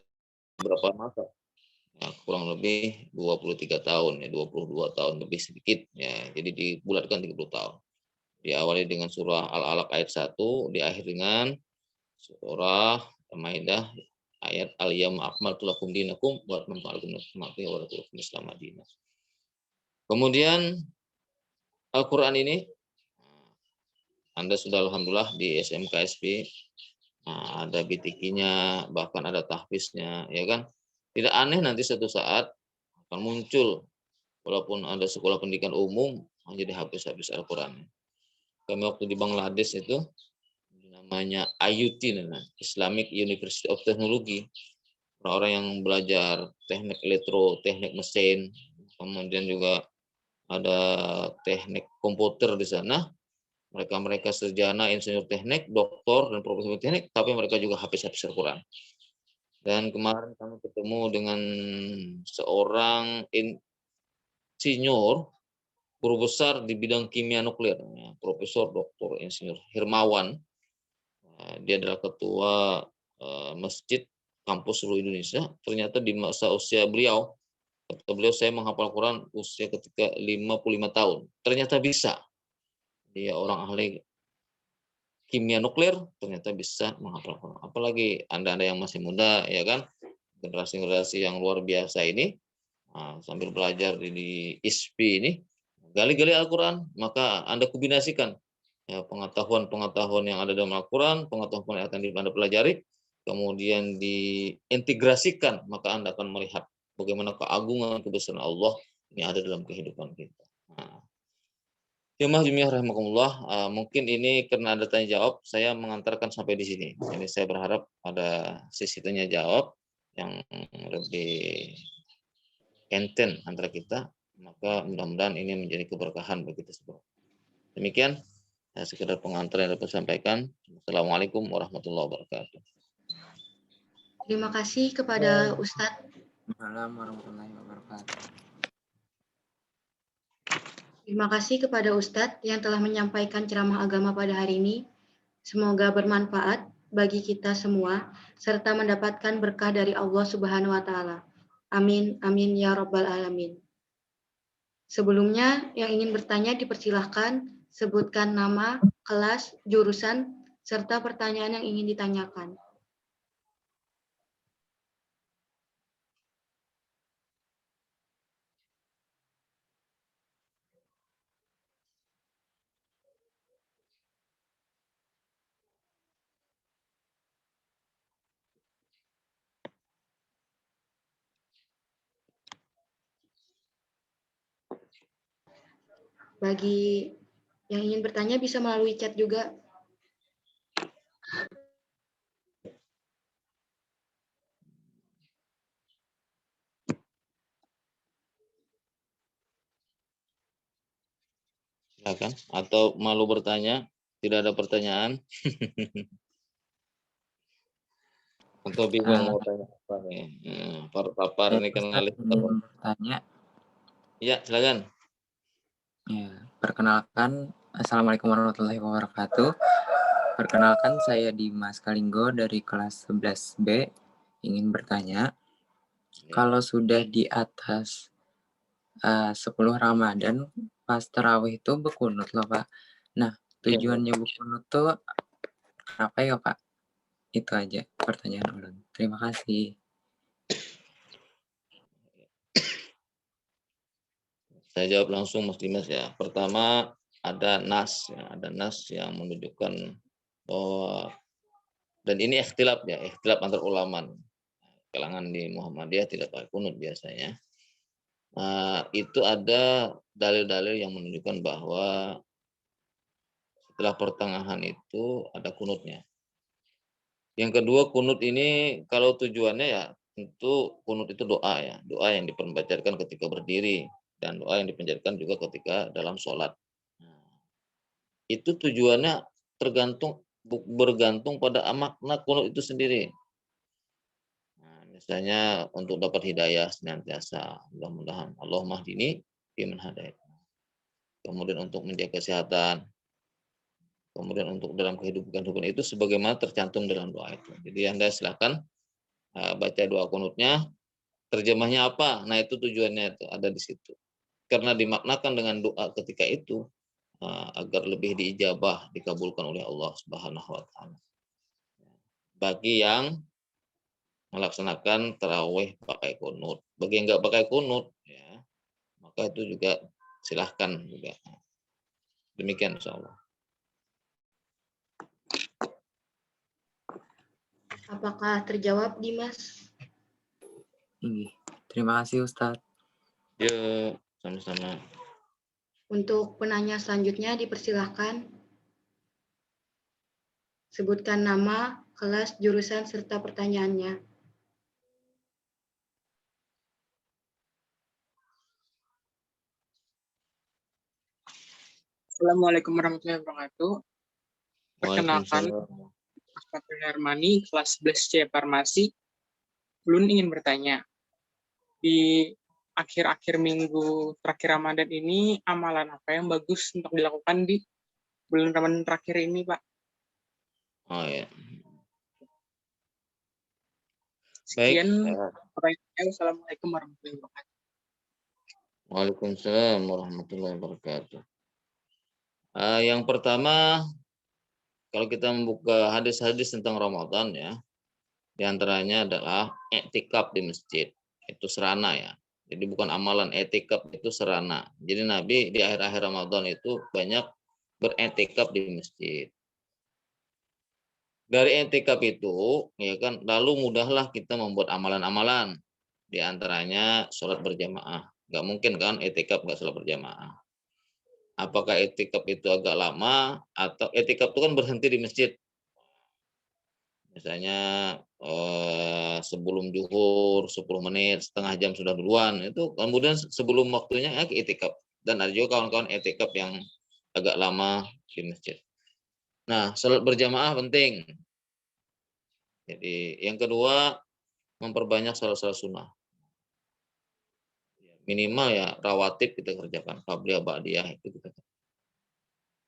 berapa masa? Ya, kurang lebih 23 tahun, ya, 22 tahun lebih sedikit, ya. Jadi dibulatkan 30 tahun. Diawali dengan surah Al-Alaq ayat 1, diakhiri dengan surah Al-Maidah ayat Al-Yawma akmaltu lakum dinakum wa atmamtu alaikum ni'mati wa raditu lakum Islam madinah. Kemudian Al-Quran ini Anda sudah alhamdulillah di SMKSP, nah, ada BTQ-nya, bahkan ada tahfiznya, ya kan? Tidak aneh nanti suatu saat akan muncul, walaupun ada sekolah pendidikan umum, jadi hafiz-hafiz Al-Quran. Kami waktu di Bangladesh itu, namanya IUT, Islamic University of Technology, orang-orang yang belajar teknik elektro, teknik mesin, kemudian juga ada teknik komputer di sana. Mereka sarjana, insinyur teknik, doktor, dan profesor teknik, tapi mereka juga hafiz-hafiz Al-Quran. Dan kemarin kami ketemu dengan seorang insinyur, guru besar di bidang kimia nuklir, Profesor Dr. Insinyur Hermawan. Dia adalah ketua masjid kampus seluruh Indonesia. Ternyata di masa usia beliau, kata beliau, saya menghafal Quran usia ketika 55 tahun. Ternyata bisa. Dia orang ahli kimia nuklir, ternyata bisa menghafal Quran. Apalagi Anda-Anda yang masih muda, ya kan? Generasi-generasi yang luar biasa ini, sambil belajar di ISPI ini, gali-gali Al-Quran, maka Anda kombinasikan ya, pengetahuan-pengetahuan yang ada dalam Al-Quran, pengetahuan yang akan Anda pelajari, kemudian diintegrasikan, maka Anda akan melihat bagaimana keagungan kebesaran Allah ini ada dalam kehidupan kita. Jemaah rahimakumullah, mungkin ini karena ada tanya jawab, saya mengantarkan sampai di sini. Jadi saya berharap ada sesi tanya jawab yang lebih enten antara kita, maka mudah-mudahan ini menjadi keberkahan bagi kita semua. Demikian sekedar pengantar yang dapat sampaikan. Assalamualaikum warahmatullahi wabarakatuh. Terima kasih kepada Ustadz. Assalamualaikum warahmatullahi wabarakatuh. Terima kasih kepada Ustadz yang telah menyampaikan ceramah agama pada hari ini. Semoga bermanfaat bagi kita semua, serta mendapatkan berkah dari Allah Subhanahu wa Ta'ala. Amin, amin, ya Rabbal 'Alamin. Sebelumnya, yang ingin bertanya dipersilahkan sebutkan nama, kelas, jurusan, serta pertanyaan yang ingin ditanyakan. Bagi yang ingin bertanya bisa melalui chat juga. Silakan. Atau malu bertanya, tidak ada pertanyaan. Atau bingung mau tanya apa nih? Papar ini kan alis. Bertanya. Ya, silakan. Ya, perkenalkan, Assalamualaikum warahmatullahi wabarakatuh. Perkenalkan, saya Dimas Kalinggo dari kelas 11B. Ingin bertanya, kalau sudah di atas 10 Ramadan, pas terawih itu berkunut loh, Pak. Nah, tujuannya berkunut tuh apa ya, Pak? Itu aja pertanyaan ulun. Terima kasih. Saya jawab langsung Mas Dimas ya. Pertama ada nas, ya. Ada nas yang menunjukkan bahwa, dan ini ikhtilaf ya, ikhtilaf antar ulama. Kalangan di Muhammadiyah tidak pakai kunut biasanya. Itu ada dalil-dalil yang menunjukkan bahwa setelah pertengahan itu ada kunutnya. Yang kedua, kunut ini kalau tujuannya ya tentu kunut itu doa ya, doa yang dipanjatkan ketika berdiri dan doa yang dipanjatkan juga ketika dalam sholat. Itu tujuannya bergantung pada makna kunut itu sendiri. Misalnya untuk dapat hidayah senantiasa, mudah-mudahan Allah mahdini fiman hadait. Kemudian untuk menjaga kesehatan, kemudian untuk dalam kehidupan itu sebagaimana tercantum dalam doa itu. Jadi Anda silakan baca doa kunutnya, terjemahnya apa? Nah itu tujuannya itu ada di situ. Karena dimaknakan dengan doa ketika itu agar lebih diijabah, dikabulkan oleh Allah Subhanahu wa Ta'ala. Bagi yang melaksanakan tarawih pakai kunut, bagi yang nggak pakai kunut, ya, maka itu juga silahkan juga. Demikian insyaallah. Apakah terjawab, Dimas? Terima kasih Ustadz. Yuk, sama-sama. Untuk penanya selanjutnya dipersilahkan. Sebutkan nama, kelas, jurusan, serta pertanyaannya. Assalamualaikum warahmatullahi wabarakatuh. Perkenalkan, Waalaikumsalam. Ahmad Hermani, kelas 11C Farmasi. Ulun ingin bertanya, di akhir-akhir minggu terakhir Ramadan ini, amalan apa yang bagus untuk dilakukan di bulan Ramadan terakhir ini, Pak? Oh ya. Sekian. Baik. Assalamualaikum warahmatullahi wabarakatuh. Waalaikumsalam warahmatullahi wabarakatuh. Yang pertama, kalau kita membuka hadis-hadis tentang Ramadan ya, diantaranya adalah i'tikaf di masjid. Itu serana ya. Jadi bukan amalan, i'tikaf itu serana. Jadi Nabi di akhir-akhir Ramadan itu banyak beriktikaf di masjid. Dari i'tikaf itu, ya kan, lalu mudahlah kita membuat amalan-amalan. Di antaranya sholat berjamaah. Nggak mungkin kan i'tikaf nggak sholat berjamaah. Apakah i'tikaf itu agak lama, atau i'tikaf itu kan berhenti di masjid. Misalnya sebelum zuhur 10 menit, setengah jam sudah duluan. Itu kemudian sebelum waktunya ya i'tikaf. Dan ada juga kawan-kawan i'tikaf yang agak lama di masjid. Nah, sholat berjamaah penting. Jadi yang kedua, memperbanyak sholat-sholat sunnah. Minimal ya rawatib kita kerjakan, qabliyah ba'diyah itu kita.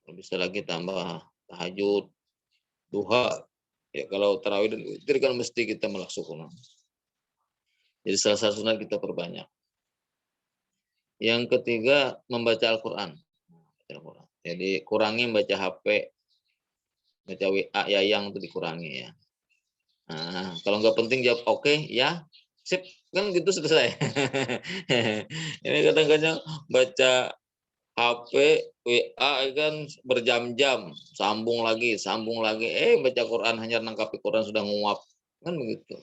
Kalau bisa lagi tambah tahajud, duha. Ya kalau tarawih dan witir kan mesti kita melaksanakan. Jadi salah satu sunnah kita perbanyak. Yang ketiga, membaca Al-Qur'an. Jadi kurangi baca HP, baca WA yayang itu dikurangi ya. Nah, kalau nggak penting jawab oke, ya, sip, kan gitu selesai. Ini kadang-kadang baca HP, WA kan berjam-jam, sambung lagi, baca Quran hanya nangkapi Quran sudah nguap, kan begitu.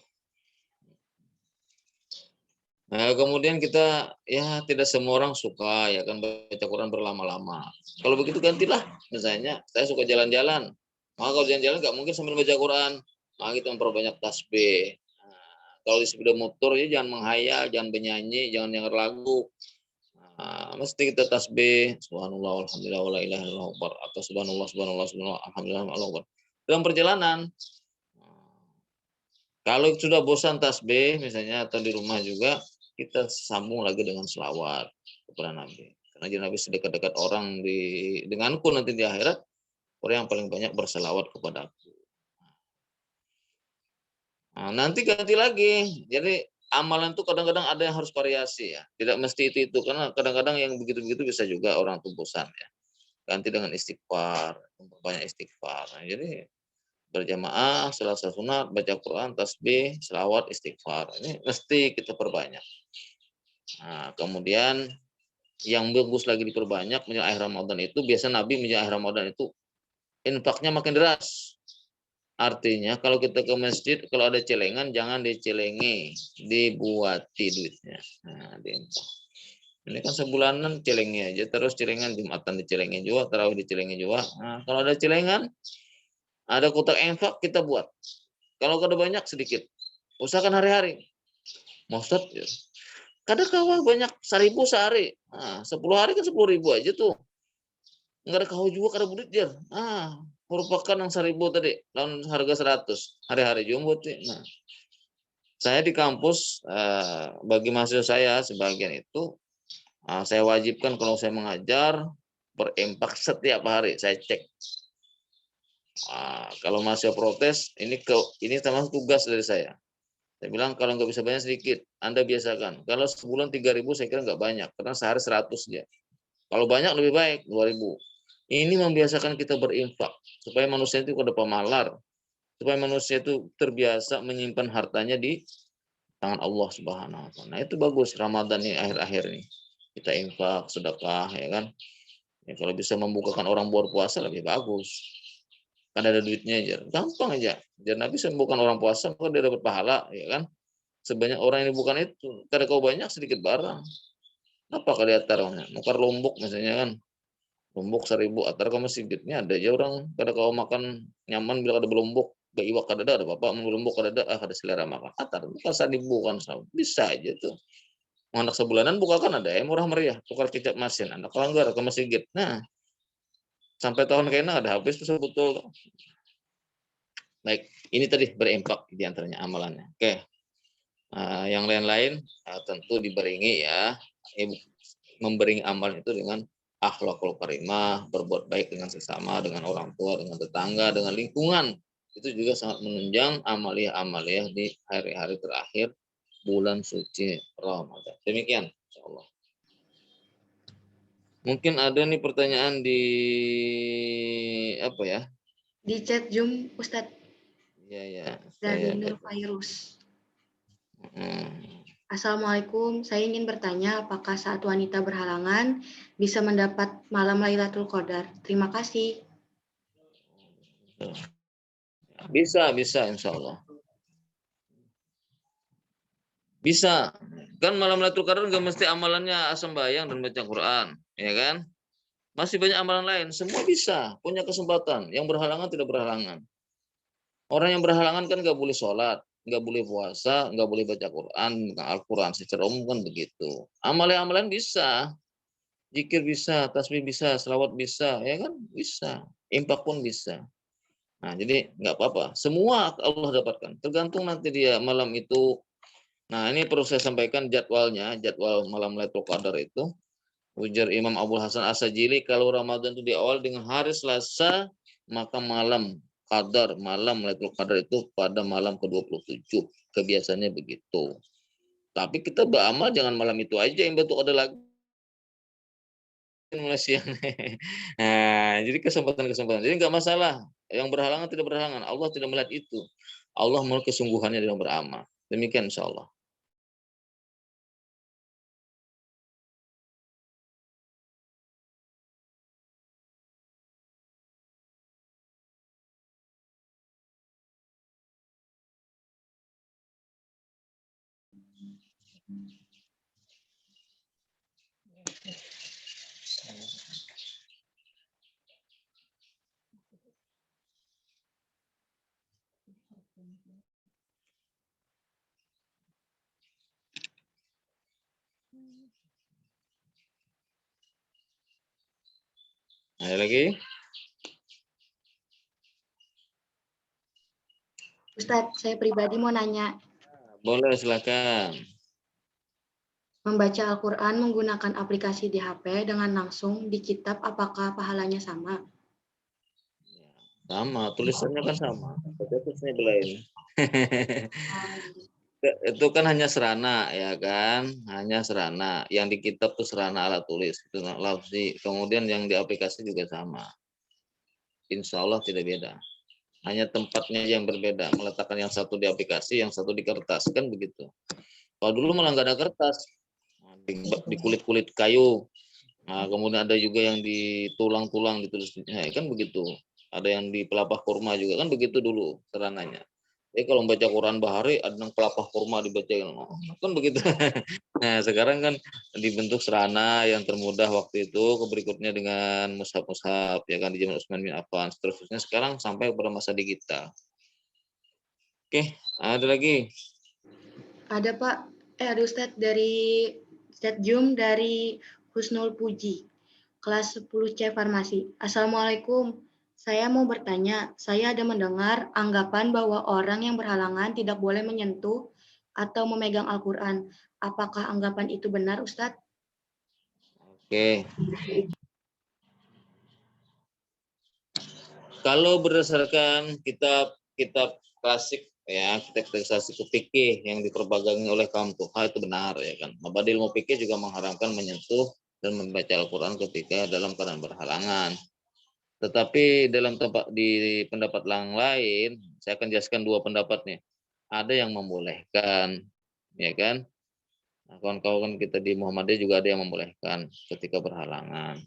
Nah, kemudian kita ya tidak semua orang suka ya kan baca Quran berlama-lama. Kalau begitu gantilah, misalnya saya suka jalan-jalan, maka kalau jalan-jalan nggak mungkin sambil baca Quran. Nah, kita memperbanyak tasbih. Nah, kalau di sepeda motor ya jangan menghayal, jangan bernyanyi, jangan denger lagu. Nah, mesti kita tasbih subhanallah alhamdulillah wala ilaha illallah atau subhanallah alhamdulillah Allahu akbar. Dalam perjalanan. Kalau sudah bosan tasbih misalnya atau di rumah juga kita sambung lagi dengan selawat kepada Nabi. Karena Nabi sedekat-dekat orang denganku nanti di akhirat, orang yang paling banyak berselawat kepada aku. Nah, nanti ganti lagi. Jadi amalan itu kadang-kadang ada yang harus variasi ya. Tidak mesti itu karena kadang-kadang yang begitu-begitu bisa juga orang itu bosan ya. Ganti dengan istighfar, memperbanyak istighfar. Nah, jadi berjamaah, salat sunat, baca Quran, tasbih, selawat, istighfar. Ini mesti kita perbanyak. Nah, kemudian yang bagus lagi diperbanyak menjelang akhir Ramadan itu biasa Nabi menjelang akhir Ramadan itu infaknya makin deras. Artinya kalau kita ke masjid, kalau ada celengan jangan dicelengi, dibuati duitnya. Nah, diinfak. Ini kan sebulanan celengnya aja, terus celengan Jumatan dicelengin juga, tarawih dicelengin juga. Nah, kalau ada celengan, ada kotak infak kita buat. Kalau ada banyak sedikit, usahakan hari-hari. Maksud, kadang kawah banyak 1.000 sehari, 10 hari kan 10.000 aja tuh. Enggak ada kawah juga, kada budit jar. Merupakan yang 1.000 tadi, lawan harga 100 hari-hari jumbo. Nah, saya di kampus bagi mahasiswa saya sebagian itu saya wajibkan kalau saya mengajar berimpak setiap hari saya cek. Kalau mahasiswa protes ini sama tugas dari saya. Saya bilang kalau nggak bisa banyak sedikit, Anda biasakan. Kalau sebulan 3.000 saya kira nggak banyak karena sehari 100 aja. Kalau banyak lebih baik 2.000. Ini membiasakan kita berinfak supaya manusia itu kada pemalar, supaya manusia itu terbiasa menyimpan hartanya di tangan Allah Subhanahu wa taala. Nah, itu bagus Ramadan ini akhir-akhir nih. Kita infak, sedekah ya kan. Ya, kalau bisa membukakan orang buat puasa lebih bagus. Kan ada duitnya aja, gampang aja. Dan Nabi sembuhkan orang puasa, maka dia dapat pahala, ya kan? Sebanyak orang yang bukan itu, karena kau banyak sedikit barang. Apa kali atarnya? Nukar lombok misalnya kan, lombok 1000 atar kau sedikitnya ada aja orang. Kada kau makan nyaman bila ada belombok, gak iwak kada ada bapak mau lombok kada ada selera makan atar. Bukan 1000 kan, bisa aja tuh. Anak sebulanan bukakan ada yang murah meriah, tukar kicap masin, anak pelanggar ke masjid. Nah, sampai tahun kena ada habis tuh betul. Baik, ini tadi berimpak di antaranya amalannya. Oke. Yang lain-lain tentu dibarengi ya, memberi amal itu dengan akhlakul karimah, berbuat baik dengan sesama, dengan orang tua, dengan tetangga, dengan lingkungan. Itu juga sangat menunjang amaliah-amaliah di hari-hari terakhir bulan suci Ramadan. Demikian, insyaallah. Mungkin ada nih pertanyaan di apa ya? Di chat Zoom, Ustadz. Ya. Dari Nur Fairuz. Assalamualaikum, saya ingin bertanya apakah saat wanita berhalangan bisa mendapat malam Lailatul Qadar? Terima kasih. Bisa, insya Allah. Bisa. Kan malam Lailatul Qadar nggak mesti amalannya sembahyang dan baca Quran, ya kan? Masih banyak amalan lain, semua bisa, punya kesempatan. Yang berhalangan tidak berhalangan. Orang yang berhalangan kan nggak boleh sholat, nggak boleh puasa, nggak boleh baca Quran, Al-Quran secara umum kan begitu. Amalan-amalan bisa, zikir bisa, tasbih bisa, selawat bisa, ya kan? Bisa. Infak pun bisa. Nah, jadi nggak apa-apa. Semua Allah dapatkan. Tergantung nanti dia malam itu. Nah, ini perlu saya sampaikan jadwalnya, jadwal malam Lailatul Qadar itu. Ujar Imam Abu Hasan As-Sajili, kalau Ramadan itu di awal dengan hari Selasa, maka malam Qadar, malam Lailatul Qadar itu pada malam ke-27. Kebiasaannya begitu. Tapi kita beramal jangan malam itu aja yang betul ada lagi. Nah, jadi kesempatan-kesempatan. Jadi nggak masalah. Yang berhalangan tidak berhalangan. Allah tidak melihat itu. Allah melihat kesungguhannya dalam beramal. Demikian insya Allah. Ada lagi? Ustadz, saya pribadi mau nanya. Boleh, silakan. Membaca Al-Quran menggunakan aplikasi di HP dengan langsung di kitab, apakah pahalanya sama? Sama, tulisannya kan sama. Tulisannya belain. Itu kan hanya serana, ya kan? Hanya serana. Yang di kitab tuh serana alat tulis. Itu lafzi. Kemudian yang di aplikasi juga sama. Insya Allah tidak beda. Hanya tempatnya yang berbeda. Meletakkan yang satu di aplikasi, yang satu di kertas. Kan begitu. Kalau dulu malah nggak ada kertas. Di kulit-kulit kayu. Nah, kemudian ada juga yang di tulang-tulang ditulis. Nah, kan begitu. Ada yang di pelapah kurma juga. Kan begitu dulu serananya. Jadi kalau membaca Quran bahari, ada yang pelapah kurma dibaca. Kan begitu. Nah, sekarang kan dibentuk serana yang termudah waktu itu, berikutnya dengan mushaf-mushaf, ya kan, di zaman Utsman bin Affan, seterusnya sekarang sampai pada masa digital. Oke, ada lagi? Ada Pak, ada Ustadz dari chat Zoom dari Husnul Puji, kelas 10C Farmasi. Assalamualaikum, saya mau bertanya, saya ada mendengar anggapan bahwa orang yang berhalangan tidak boleh menyentuh atau memegang Al-Quran. Apakah anggapan itu benar, Ustadz? Oke. Kalau berdasarkan kitab klasik ya, kitab klasik fikih yang diperbagangi oleh kaum fuqaha itu benar ya kan. Mabadi ilmu fikih juga mengharamkan menyentuh dan membaca Al-Qur'an ketika dalam keadaan berhalangan. Tetapi dalam tempat di pendapat yang lain, saya akan jelaskan dua pendapat nih. Ada yang membolehkan, ya kan? Nah, kawan-kawan kita di Muhammadiyah juga ada yang membolehkan ketika berhalangan.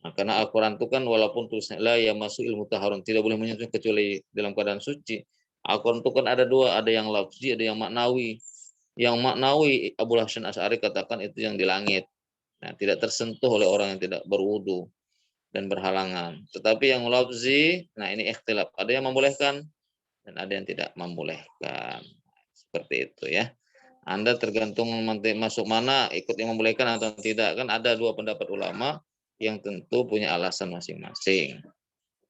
Nah, karena Al-Quran itu kan walaupun tulisnya la yamassuhul mutahharun, tidak boleh menyentuh kecuali dalam keadaan suci. Al-Quran itu kan ada dua, ada yang lafzi, ada yang maknawi. Yang maknawi Abu Hasan Asy'ari katakan itu yang di langit. Nah, tidak tersentuh oleh orang yang tidak berwudu dan berhalangan. Tetapi yang lafzi, nah ini ikhtilaf. Ada yang membolehkan dan ada yang tidak membolehkan. Seperti itu ya. Anda tergantung masuk mana, ikut yang membolehkan atau tidak. Kan ada dua pendapat ulama yang tentu punya alasan masing-masing.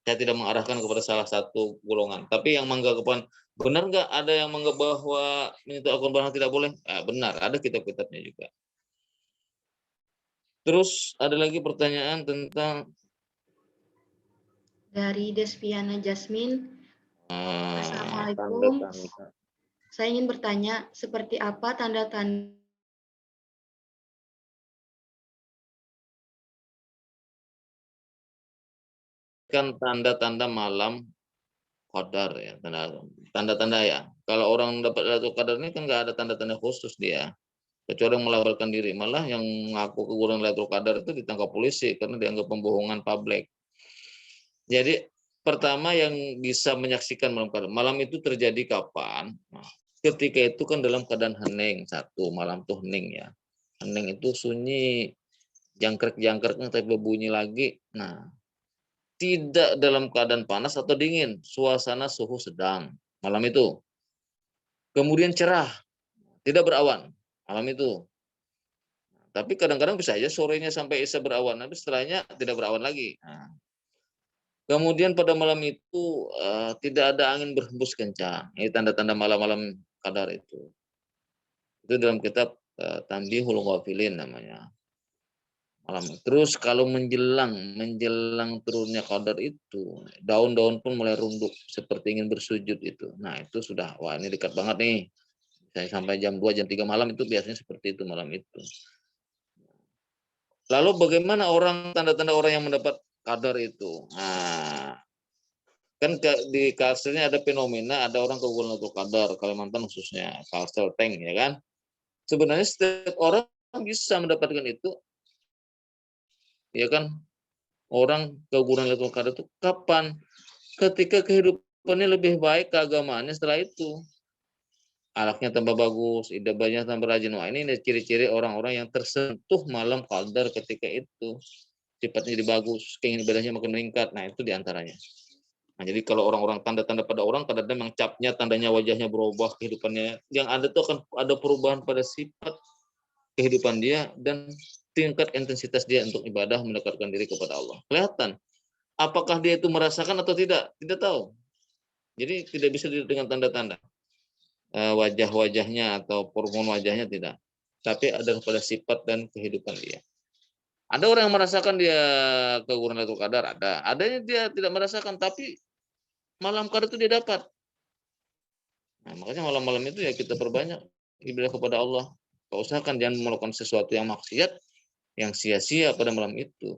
Saya tidak mengarahkan kepada salah satu golongan. Tapi yang menganggap benar nggak ada yang menganggap bahwa menyentuh Al-Quran tidak boleh? Benar, ada kitab-kitabnya juga. Terus ada lagi pertanyaan tentang Dari Despiana Jasmine. Assalamualaikum. tanda-tanda. Saya ingin bertanya, seperti apa tanda-tanda Kan tanda-tanda malam qadar ya, tanda-tanda ya. Kalau orang dapat Lailatul Qadar ini kan nggak ada tanda-tanda khusus dia, kecuali yang melaporkan diri. Malah yang ngaku keguguran Lailatul Qadar itu ditangkap polisi karena dianggap pembohongan publik. Jadi pertama yang bisa menyaksikan malam qadar, malam itu terjadi kapan? Nah, ketika itu kan dalam keadaan hening, satu malam tuh hening ya. Hening itu sunyi, jangkrik-jangkriknya tapi berbunyi lagi. Nah, tidak dalam keadaan panas atau dingin, suasana suhu sedang malam itu. Kemudian cerah, tidak berawan malam itu. Tapi kadang-kadang bisa aja sorenya sampai isya berawan, tapi setelahnya tidak berawan lagi. Nah, kemudian pada malam itu tidak ada angin berhembus kencang. Ini tanda-tanda malam-malam qadar itu. Itu dalam kitab Tanbihul Ghafilin namanya. Malam. Terus kalau menjelang turunnya qadar itu, daun-daun pun mulai runduk seperti ingin bersujud itu. Nah, itu sudah wah ini dekat banget nih. Saya sampai jam 2 jam 3 malam itu biasanya seperti itu malam itu. Lalu bagaimana tanda-tanda orang yang mendapat qadar itu? Nah, kan di Kalselnya ada fenomena, ada orang keguguran Lailatul Qadar, Kalimantan khususnya, Kalsel Tank ya kan. Sebenarnya setiap orang bisa mendapatkan itu, ya kan? Orang keguguran Lailatul Qadar itu kapan? Ketika kehidupannya lebih baik, keagamaannya setelah itu. Alaknya tambah bagus, ibadahnya tambah rajin. Wah, ini ciri-ciri orang-orang yang tersentuh malam qadar ketika itu. Sifatnya jadi bagus, keinginan ibadahnya makin meningkat. Nah, itu diantaranya. Nah, jadi kalau orang-orang tanda-tanda pada orang, kadang-kadang memang capnya, tandanya wajahnya berubah, kehidupannya. Yang ada tuh akan ada perubahan pada sifat kehidupan dia dan tingkat intensitas dia untuk ibadah mendekatkan diri kepada Allah. Kelihatan. Apakah dia itu merasakan atau tidak? Tidak tahu. Jadi tidak bisa dilihat dengan tanda-tanda. Wajah-wajahnya atau hormon wajahnya tidak. Tapi ada pada sifat dan kehidupan dia. Ada orang yang merasakan dia keguguran Lailatul Qadar, ada. Adanya dia tidak merasakan, tapi malam qadar itu dia dapat. Nah, makanya malam-malam itu ya kita perbanyak ibadah kepada Allah. Kau usahakan jangan melakukan sesuatu yang maksiat, yang sia-sia pada malam itu.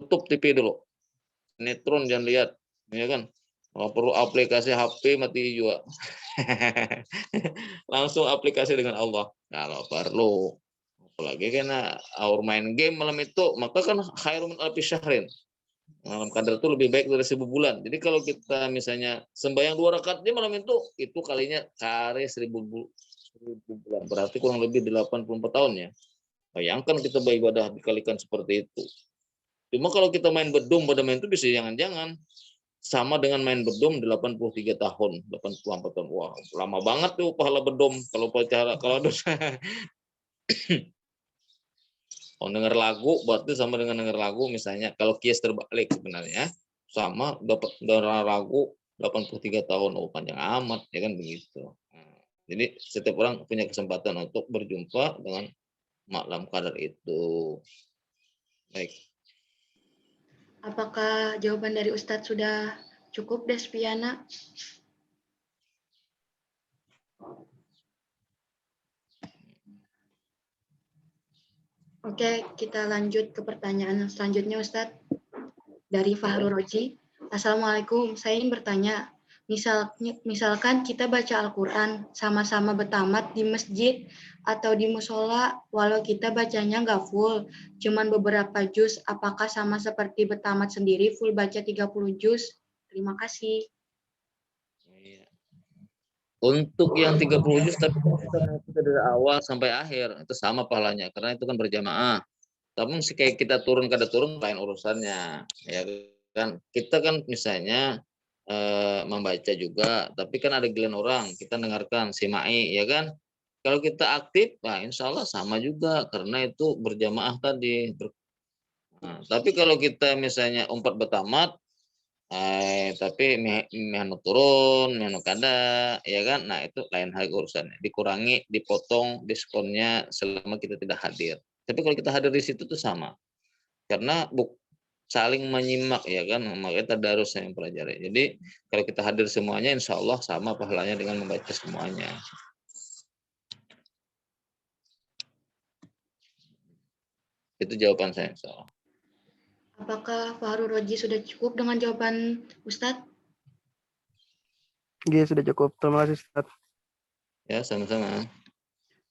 Tutup TV dulu. Sinetron jangan lihat, ya kan? Kalau perlu aplikasi HP mati juga. Langsung aplikasi dengan Allah. Kalau perlu. Apalagi karena our main game malam itu, maka kan khairun min alfi syahrin. Malam qadar itu lebih baik dari 1000 bulan. Jadi kalau kita misalnya sembahyang 2 rakaat di malam itu kalinya kare 1000 bulan. Berarti kurang lebih 84 tahun ya. Bayangkan kita beribadah dikalikan seperti itu. Cuma kalau kita main bedum pada main itu bisa jangan-jangan sama dengan main bedum 83 tahun, 84 tahun. Wah, lama banget tuh pahala bedum kalau kalau dengar lagu berarti sama dengan dengar lagu misalnya kalau kias terbalik sebenarnya sama dapat dengar lagu 83 tahun, oh panjang amat ya kan begitu. Jadi setiap orang punya kesempatan untuk berjumpa dengan malam qadar itu. Baik. Apakah jawaban dari Ustadz sudah cukup, Despiana? Oke, kita lanjut ke pertanyaan selanjutnya, Ustadz. Dari Fahru Roji. Assalamualaikum, saya ingin bertanya, Misalkan kita baca Al-Quran sama-sama bertamat di masjid atau di musola, walau kita bacanya nggak full, cuman beberapa juz, apakah sama seperti bertamat sendiri full baca 30 juz? Terima kasih. Untuk yang 30 juz, tapi kita dari awal sampai akhir, itu sama pahalanya, karena itu kan berjamaah. Tapi kayak kita turun kada turun, lain urusannya. Ya kan, kita kan misalnya membaca juga, tapi kan ada giliran orang, kita dengarkan, simai, ya kan. Kalau kita aktif, nah insya Allah sama juga, karena itu berjamaah tadi. Nah, tapi kalau kita misalnya umpat bertamat, tapi mehanu turun, mehanu kada, ya kan. Nah itu lain hal urusannya. Dikurangi, dipotong diskonnya selama kita tidak hadir. Tapi kalau kita hadir di situ tuh sama, karena saling menyimak, ya kan, makanya tadarus yang pelajari. Jadi kalau kita hadir semuanya, insya Allah sama pahalanya dengan membaca semuanya. Itu jawaban saya, insya Allah. Apakah Fahru Roji sudah cukup dengan jawaban Ustadz? Iya, sudah cukup. Terima kasih, Ustaz. Ya, sama-sama.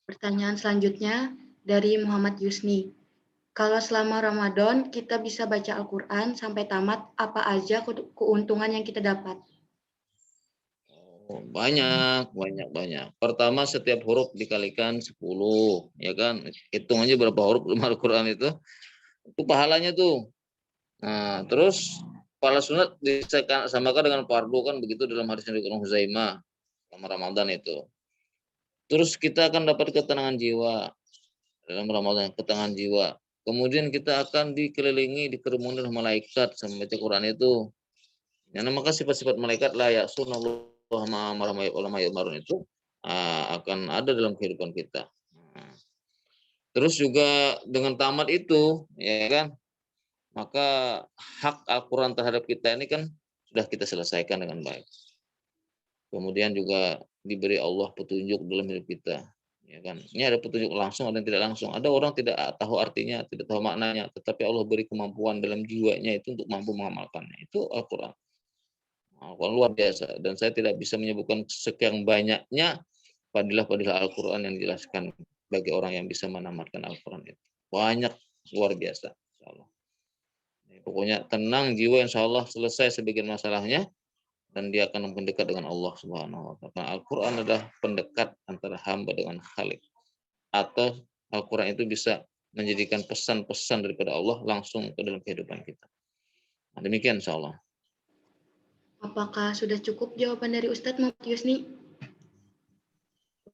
Pertanyaan selanjutnya dari Muhammad Yusni. Kalau selama Ramadan kita bisa baca Al-Quran sampai tamat, apa aja keuntungan yang kita dapat? Oh, banyak. Pertama, setiap huruf dikalikan 10, ya kan? Hitung aja berapa huruf dalam Al-Quran itu pahalanya tuh. Nah, terus pahala sunat disamakan dengan fardu, kan begitu dalam hadis yang dikutip Huzaimah selama Ramadan itu. Terus kita akan dapat ketenangan jiwa dalam Ramadan, ketenangan jiwa. Kemudian kita akan dikelilingi, dikerumuni oleh malaikat sama baca Quran itu. Yang maka sifat-sifat malaikat la ya'sunallah ma itu akan ada dalam kehidupan kita. Terus juga dengan tamat itu, ya kan, maka hak Al-Quran terhadap kita ini kan sudah kita selesaikan dengan baik. Kemudian juga diberi Allah petunjuk dalam hidup kita. Ya kan? Ini ada petunjuk langsung, ada yang tidak langsung. Ada orang tidak tahu artinya, tidak tahu maknanya, tetapi Allah beri kemampuan dalam jiwanya itu untuk mampu mengamalkannya. Itu Al-Quran. Al-Quran luar biasa. Dan saya tidak bisa menyebutkan sekian banyaknya fadilah-fadilah Al-Quran yang dijelaskan bagi orang yang bisa menamatkan Al-Quran itu. Banyak, luar biasa. Insya Allah. Pokoknya tenang jiwa, insya Allah selesai sebagian masalahnya. Dan dia akan mendekat dengan Allah Subhanahu wa Ta'ala. Al-Quran adalah pendekat antara hamba dengan Khalik. Atau Al-Quran itu bisa menjadikan pesan-pesan daripada Allah langsung ke dalam kehidupan kita. Nah, demikian insya Allah. Apakah sudah cukup jawaban dari Ustadz Muhammad Yusni?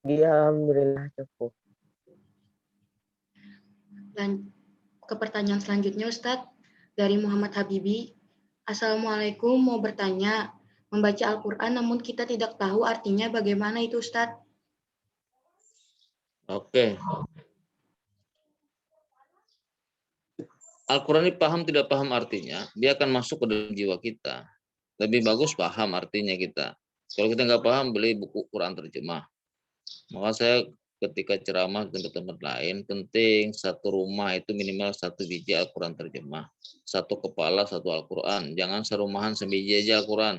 Iya, alhamdulillah cukup. Dan ke pertanyaan selanjutnya Ustadz dari Muhammad Habibi. Assalamualaikum, mau bertanya. Membaca Al-Quran namun kita tidak tahu artinya, bagaimana itu Ustadz? Oke. Al-Quran ini paham tidak paham artinya, dia akan masuk ke dalam jiwa kita. Lebih bagus paham artinya kita. Kalau kita nggak paham, beli buku Quran terjemah. Maka saya ketika ceramah di tempat lain, penting satu rumah itu minimal 1 biji Al-Quran terjemah. 1 kepala 1 Al-Quran. Jangan serumahan sebiji aja Al-Quran.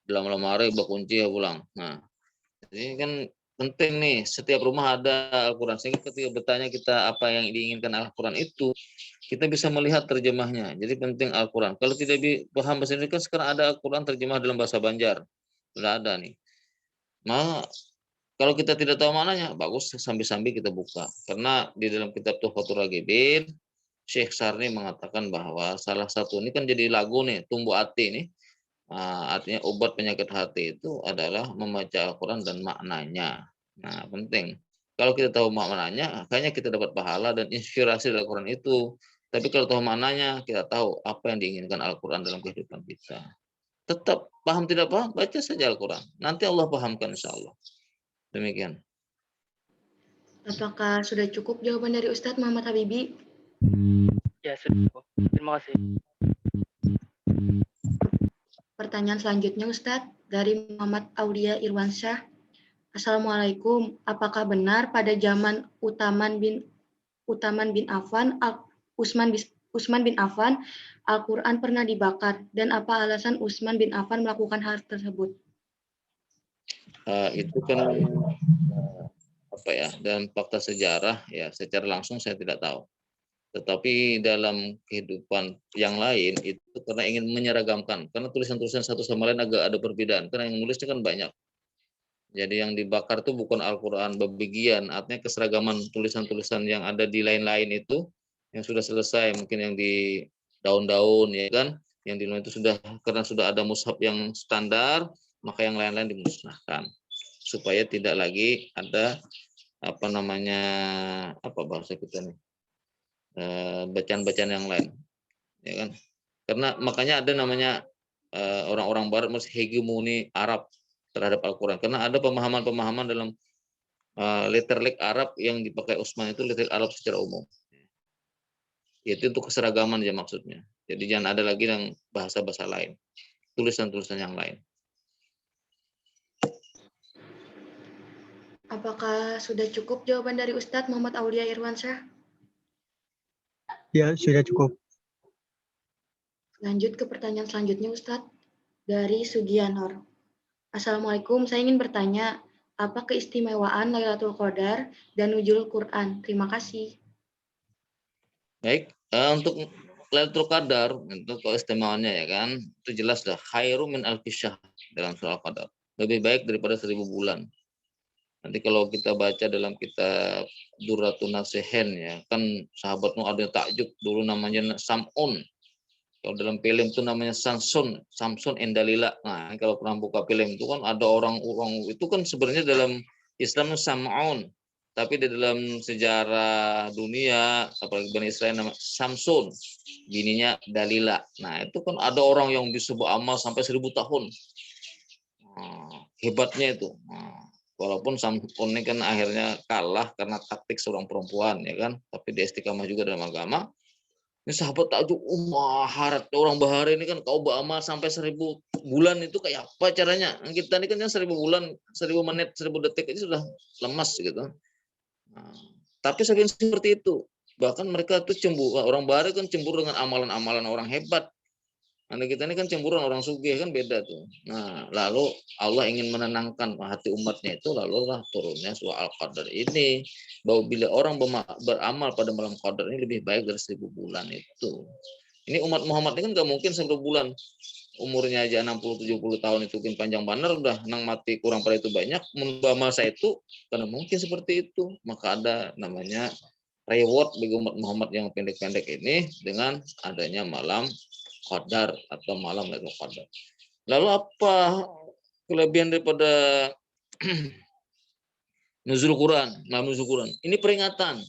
Dalam lemari berkunci ya pulang. Nah, ini kan penting nih, setiap rumah ada Al-Quran. Sehingga ketika bertanya kita apa yang diinginkan Al-Quran itu, kita bisa melihat terjemahnya. Jadi penting Al-Quran. Kalau tidak paham bahasa Indonesia, kan sekarang ada Al-Quran terjemah dalam bahasa Banjar. Sudah ada nih. Nah, kalau kita tidak tahu maknanya, bagus sambil-sambil kita buka. Karena di dalam kitab Tuhfatul Raghibin, Syekh Sarni mengatakan bahwa salah satu, ini kan jadi lagu nih, Tumbuh Hati nih. Artinya obat penyakit hati itu adalah membaca Al-Quran dan maknanya. Nah, penting. Kalau kita tahu maknanya, akhirnya kita dapat pahala dan inspirasi dari Al-Quran itu. Tapi kalau tahu maknanya, kita tahu apa yang diinginkan Al-Quran dalam kehidupan kita. Tetap paham tidak paham, baca saja Al-Quran. Nanti Allah pahamkan insya Allah. Demikian. Apakah sudah cukup jawaban dari Ustadz Muhammad Habibi? Ya, sudah cukup. Terima kasih. Pertanyaan selanjutnya Ustadz dari Muhammad Aulia Irwansyah. Assalamualaikum, apakah benar pada zaman Utsman bin Affan Al-Quran pernah dibakar, dan apa alasan Utsman bin Affan melakukan hal tersebut? itu kan apa ya, dan fakta sejarah ya secara langsung saya tidak tahu. Tetapi dalam kehidupan yang lain itu karena ingin menyeragamkan, karena tulisan-tulisan satu sama lain agak ada perbedaan, karena yang nulisnya kan banyak. Jadi yang dibakar itu bukan Al-Quran bagian, artinya keseragaman tulisan-tulisan yang ada di lain-lain itu yang sudah selesai, mungkin yang di daun-daun ya kan, yang di luar itu sudah, karena sudah ada mushaf yang standar, maka yang lain-lain dimusnahkan supaya tidak lagi ada apa namanya, apa bahasa kita nih, bacaan-bacaan yang lain, ya kan? Karena makanya ada namanya orang-orang Barat masih hegemoni Arab terhadap Al-Quran, karena ada pemahaman-pemahaman dalam letterlek Arab yang dipakai Utsman itu letterlek Arab secara umum. Itu untuk keseragaman ya maksudnya. Jadi jangan ada lagi yang bahasa-bahasa lain, tulisan-tulisan yang lain. Apakah sudah cukup jawaban dari Ustadz Muhammad Aulia Irwansyah? Ya, sudah cukup. Lanjut ke pertanyaan selanjutnya Ustadz dari Sugianor. Assalamualaikum, saya ingin bertanya, apa keistimewaan Lailatul Qadar dan Nuzulul Quran? Terima kasih. Baik, untuk Lailatul Qadar itu keistimewaannya ya kan, itu jelas dah khairu min alfi syahr dalam surah Qadar. Lebih baik daripada 1000 bulan. Nanti kalau kita baca dalam kitab Durratun Nasihin ya, kan sahabat Nuh ada takjub dulu namanya Sam'un. Kalau dalam film itu namanya Samson and Dalila. Nah, kalau pernah buka film itu kan ada orang-orang itu kan sebenarnya dalam Islam Sam'un. Tapi di dalam sejarah dunia, apalagi Bani Israel nama Samson, bininya Dalila. Nah, itu kan ada orang yang bisa beramal sampai 1000 tahun. Nah, hebatnya itu. Nah, walaupun Samson ini kan akhirnya kalah karena taktik seorang perempuan ya kan, tapi dia istiqamah juga dalam agama. Ini sahabat takjub, maharat orang bahari ini kan kau beramal sampai 1000 bulan itu kayak apa caranya? Kita ini kan 1000 bulan, 1000 menit, 1000 detik itu sudah lemas gitu. Nah, tapi saking seperti itu, bahkan mereka tuh cemburu, orang bahari kan cemburu dengan amalan-amalan orang hebat. Anda kita ini kan cemburuan orang sugih kan beda tuh. Nah, lalu Allah ingin menenangkan hati umatnya itu, lalu lah turunnya surah Al-Qadar ini. Bahwa bila orang beramal pada malam Qadar ini lebih baik dari 1000 bulan itu. Ini umat Muhammad ini kan nggak mungkin 1000 bulan. Umurnya aja 60-70 tahun itu mungkin panjang benar, udah nang mati kurang pada itu banyak. Menambah masa itu, karena mungkin seperti itu. Maka ada namanya reward bagi umat Muhammad yang pendek-pendek ini dengan adanya malam Qadar atau malam Lailatul Qadar. Lalu apa kelebihan daripada nuzul Quran, malam nuzul Quran? Ini peringatan.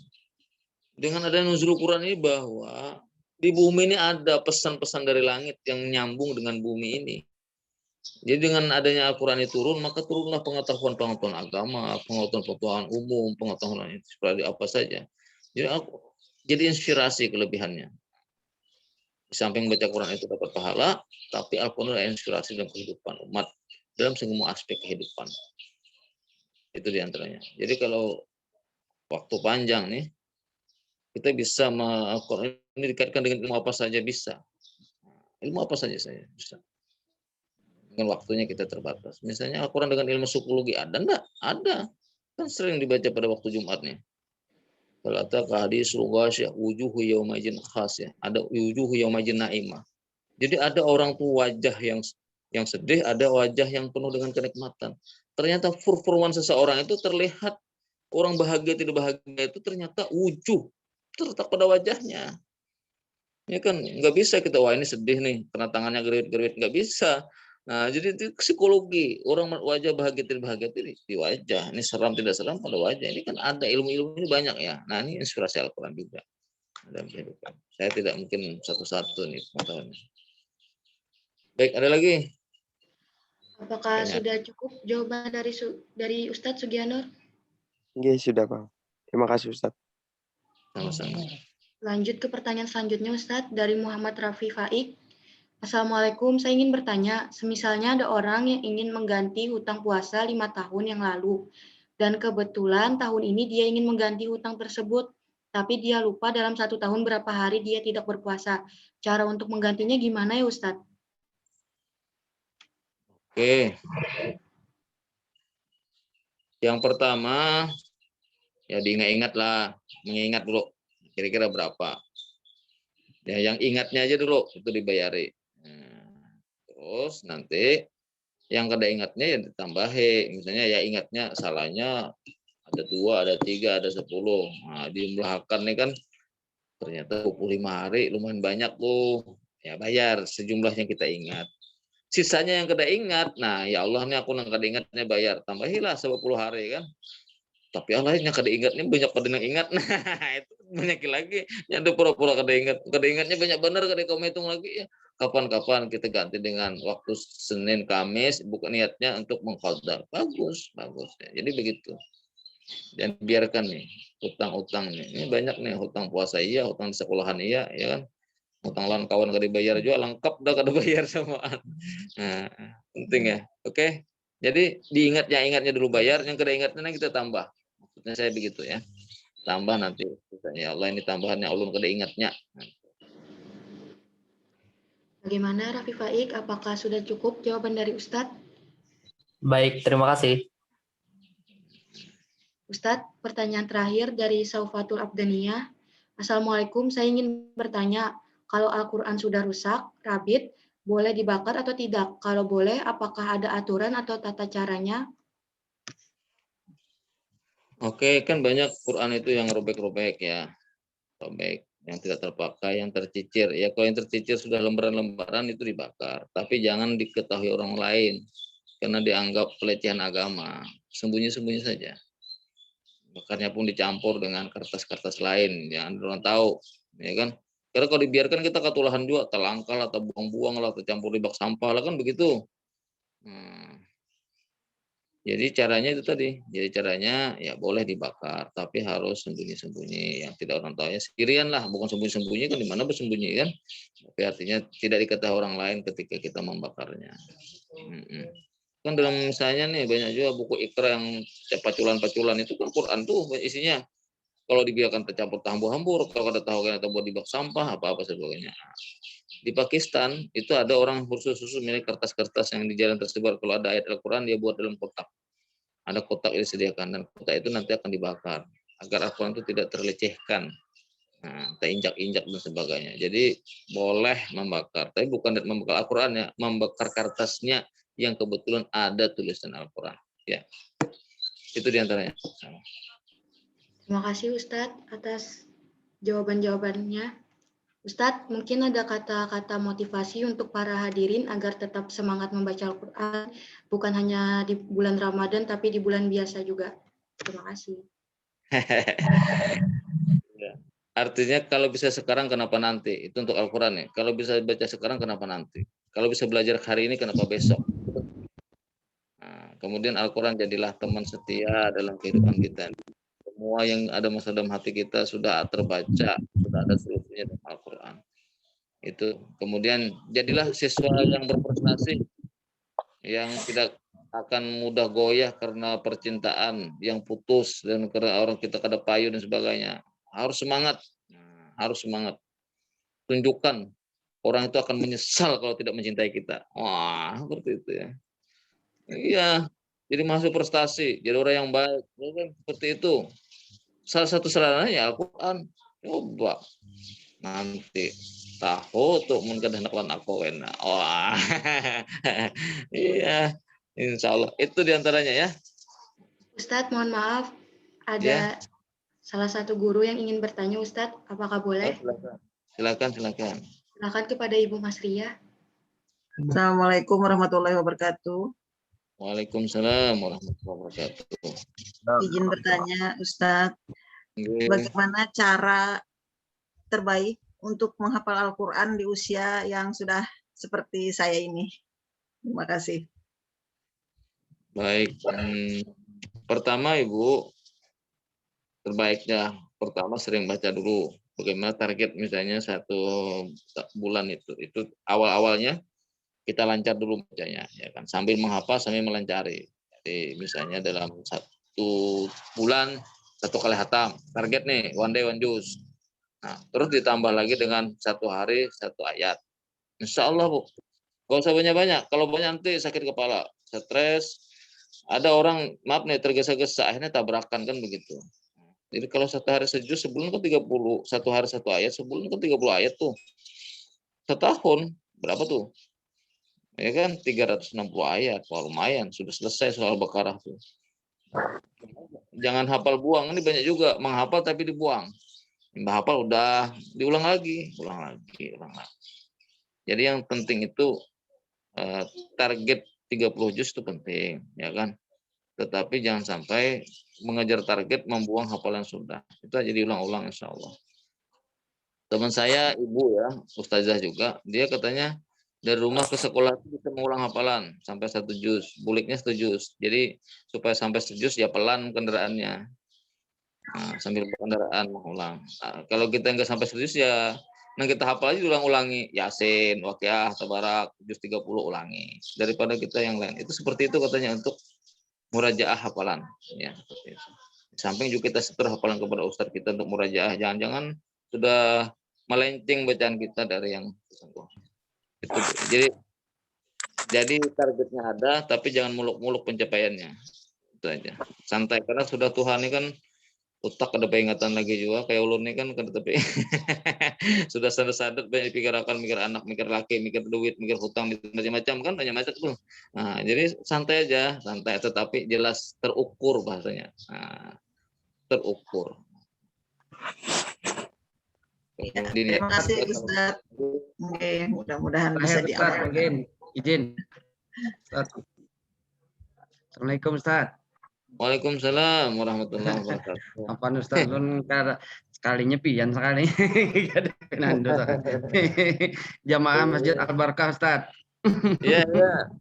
Dengan adanya nuzul Quran ini bahwa di bumi ini ada pesan-pesan dari langit yang nyambung dengan bumi ini. Jadi dengan adanya Al-Quran ini turun, maka turunlah pengetahuan-pengetahuan agama, pengetahuan-pengetahuan umum, pengetahuan seperti apa saja. Jadi inspirasi kelebihannya. Di samping baca Quran itu dapat pahala, tapi Al-Quran adalah inspirasi dalam kehidupan umat, dalam semua aspek kehidupan. Itu diantaranya. Jadi kalau waktu panjang nih, kita bisa Al-Quran ini dikaitkan dengan ilmu apa saja bisa. Ilmu apa saja saya bisa. Dengan waktunya kita terbatas. Misalnya Al-Quran dengan ilmu psikologi ada enggak? Ada. Kan sering dibaca pada waktu Jumat nih. Kalau ada hadis ya wujuhu yaumajin khas ya. Ada wujuhu yaumajin naimah. Jadi ada orang tuh wajah yang sedih, ada wajah yang penuh dengan kenikmatan. Ternyata performan seseorang itu terlihat orang bahagia tidak bahagia itu ternyata wujuh terletak pada wajahnya. Ya kan nggak bisa kita wah ini sedih nih karena tangannya gerit-gerit, nggak bisa. Nah, jadi itu psikologi orang wajah bahagia tidak bahagia itu di wajah. Ini seram tidak seram pada wajah. Ini kan ada ilmu-ilmu ini banyak ya. Nah, ini inspirasi Al-Quran juga dalam kehidupan. Saya tidak mungkin satu-satu nih pengetahuannya. Baik, ada lagi? Apakah sudah cukup jawaban dari Ustadz Sugianur? Iya, sudah, Bang. Terima kasih, Ustadz. Sama-sama. Lanjut ke pertanyaan selanjutnya, Ustadz, dari Muhammad Rafi Faik. Assalamualaikum, saya ingin bertanya, semisalnya ada orang yang ingin mengganti hutang puasa 5 tahun yang lalu, dan kebetulan tahun ini dia ingin mengganti hutang tersebut, tapi dia lupa dalam 1 tahun berapa hari dia tidak berpuasa. Cara untuk menggantinya gimana ya, Ustadz? Oke. Yang pertama, ya diingat-ingat lah, mengingat dulu kira-kira berapa. Ya, yang ingatnya aja dulu itu dibayari. Nah, terus nanti yang kada ingatnya ya ditambahi. Misalnya ya ingatnya salahnya ada 2, ada 3, ada 10. Nah, dijumlahkan nih kan ternyata 25 hari lumayan banyak tuh. Ya bayar sejumlah yang kita ingat. Sisanya yang kada ingat, nah ya Allah nih aku nang kada ingatnya bayar. Tambahilah 10 hari kan. Tapi Allahnya kada ingatnya banyak kada yang ingat. Nah, itu banyak lagi yang ada pura-pura kada ingat. Kada ingatnya banyak benar kada kamu hitung lagi ya. Kapan-kapan kita ganti dengan waktu Senin Kamis bukan niatnya untuk mengqadar. Bagus, bagus ya. Jadi begitu. Dan biarkan nih hutang-hutang nih. Ini banyak nih hutang puasa iya, hutang di sekolahan iya, ya kan. Hutang lawan kawan kada dibayar juga lengkap dah kada bayar samaan. Nah, penting ya. Oke. Jadi ingatnya dulu bayar, yang kada ingatnya kita tambah. Maksudnya saya begitu ya. Tambah nanti ya Allah ini tambahannya Allah kada ingatnya. Bagaimana Raffi Faik? Apakah sudah cukup jawaban dari Ustadz? Baik, terima kasih. Ustadz, pertanyaan terakhir dari Saufatul Abdaniyah. Assalamualaikum, saya ingin bertanya, kalau Al-Quran sudah rusak, rabit, boleh dibakar atau tidak? Kalau boleh, apakah ada aturan atau tata caranya? Oke, kan banyak Quran itu yang robek-robek ya. Robek, yang tidak terpakai, yang tercicir. Ya kalau yang tercicir sudah lembaran-lembaran itu dibakar. Tapi jangan diketahui orang lain. Karena dianggap pelecehan agama. Sembunyi-sembunyi saja. Bakarnya pun dicampur dengan kertas-kertas lain. Jangan orang tahu. Ya kan? Karena kalau dibiarkan kita ketulahan juga. Terlangkal atau buang-buang lah. Tercampur di bak sampah lah kan begitu. Jadi caranya itu tadi. Jadi caranya ya boleh dibakar, tapi harus sembunyi-sembunyi yang tidak orang tahu ya. Sendirian lah, bukan sembunyi-sembunyi kan di mana bersembunyi kan. Tapi artinya tidak diketahui orang lain ketika kita membakarnya. Kan dalam misalnya nih banyak juga buku Iqra yang paculan-paculan itu kan Quran tuh isinya. Kalau dibiarkan tercampur hambur-hambur, kalau ada tahu kan atau buat di bak sampah apa-apa sebagainya. Di Pakistan itu ada orang khusus milik kertas-kertas yang di jalan tersebar. Kalau ada ayat Al-Quran dia buat dalam kotak. Ada kotak yang disediakan dan kotak itu nanti akan dibakar agar Al-Quran itu tidak terlecehkan, terinjak-injak dan sebagainya. Jadi boleh membakar, tapi bukan membakar Al-Quran ya, membakar kertasnya yang kebetulan ada tulisan Al-Quran. Ya, itu diantaranya. Terima kasih Ustadz atas jawaban-jawabannya. Ustadz, mungkin ada kata-kata motivasi untuk para hadirin agar tetap semangat membaca Al-Quran, bukan hanya di bulan Ramadan, tapi di bulan biasa juga. Terima kasih. Artinya kalau bisa sekarang kenapa nanti? Itu untuk Al-Quran ya. Kalau bisa baca sekarang kenapa nanti? Kalau bisa belajar hari ini kenapa besok? Nah, kemudian Al-Quran jadilah teman setia dalam kehidupan kita. Semua yang ada masalah dalam hati kita sudah terbaca, sudah ada solusinya dalam Al-Quran. Itu. Kemudian jadilah siswa yang berprestasi, yang tidak akan mudah goyah karena percintaan yang putus dan karena orang kita kada payu dan sebagainya. Harus semangat, harus semangat. Tunjukkan orang itu akan menyesal kalau tidak mencintai kita. Wah, seperti itu ya. Iya, jadi masuk prestasi, jadi orang yang baik, seperti itu. Salah satu sarannya ya Al-Quran. Coba nanti tahu tuh mungkin hendak lan aku enak. Wah, iya, insya Allah itu diantaranya ya. Ustadz, mohon maaf, ada salah satu guru yang ingin bertanya Ustadz, apakah boleh? Silakan. Silakan kepada Ibu Mas Ria. Assalamualaikum warahmatullahi wabarakatuh. Waalaikumsalam warahmatullahi wabarakatuh. Izin bertanya, Ustadz, bagaimana cara terbaik untuk menghafal Al-Quran di usia yang sudah seperti saya ini? Terima kasih. Baik, pertama Ibu, terbaiknya pertama sering baca dulu. Bagaimana target misalnya 1 bulan itu awal-awalnya kita lancar dulu bacanya, ya kan, sambil menghafal sambil melancari. Jadi misalnya dalam 1 bulan 1 kali hatam, target nih one day one juz. Nah, terus ditambah lagi dengan 1 hari 1 ayat. Insya Allah Bu, gak usah banyak-banyak. Kalau banyak nanti sakit kepala, stres, ada orang maaf nih tergesa-gesa akhirnya tabrakan kan begitu. Jadi kalau satu hari sejuz sebulan kan 30, satu hari satu ayat, sebulan kan 30 ayat tuh. Setahun berapa tuh? Ya kan 360 ayat, wah lumayan sudah selesai soal Baqarah tuh. Jangan hafal buang, ini banyak juga menghafal tapi dibuang. Menghafal udah diulang lagi, ulang lagi. Jadi yang penting itu target 30 juz itu penting, ya kan? Tetapi jangan sampai mengejar target membuang hafalan sudah. Itu aja diulang-ulang insya Allah. Teman saya ibu ya, ustazah juga, dia katanya dari rumah ke sekolah itu bisa mengulang hafalan sampai 1 juz, buliknya 1 juz. Jadi supaya sampai 1 juz ya pelan kendaraannya. Nah, sambil berkendaraan mengulang. Nah, kalau kita nggak sampai 1 juz ya, nah kita hafal aja ulang-ulangi. Yasin, Waqiah, Tabarak, juz 30 ulangi. Daripada kita yang lain. Itu seperti itu katanya untuk murajaah hafalan. Ya, seperti itu. Di samping juga kita setor hafalan kepada ustadz kita untuk murajaah. Jangan-jangan sudah melenceng bacaan kita dari yang sesungguhnya. Itu, jadi targetnya ada, tapi jangan muluk-muluk pencapaiannya. Itu aja. Santai karena sudah Tuhan ini kan otak ada peringatan lagi juga kayak ulun ini kan tapi sudah sadar-sadar banyak pikir akan mikir anak, mikir laki, mikir duit, mikir hutang, macam-macam kan banyak macam tuh. Nah, jadi santai aja, santai tetapi jelas terukur bahasanya. Nah, terukur. Ya, terima kasih Ustaz. Oke, mudah-mudahan bisa diamalkan. Mungkin izin. Ustaz. Assalamualaikum Ustaz. Waalaikumsalam warahmatullahi wabarakatuh. Apa Ustaz Lun sekalinya pian sekali. Jamaah Masjid Al-Barkah Ustaz. Iya,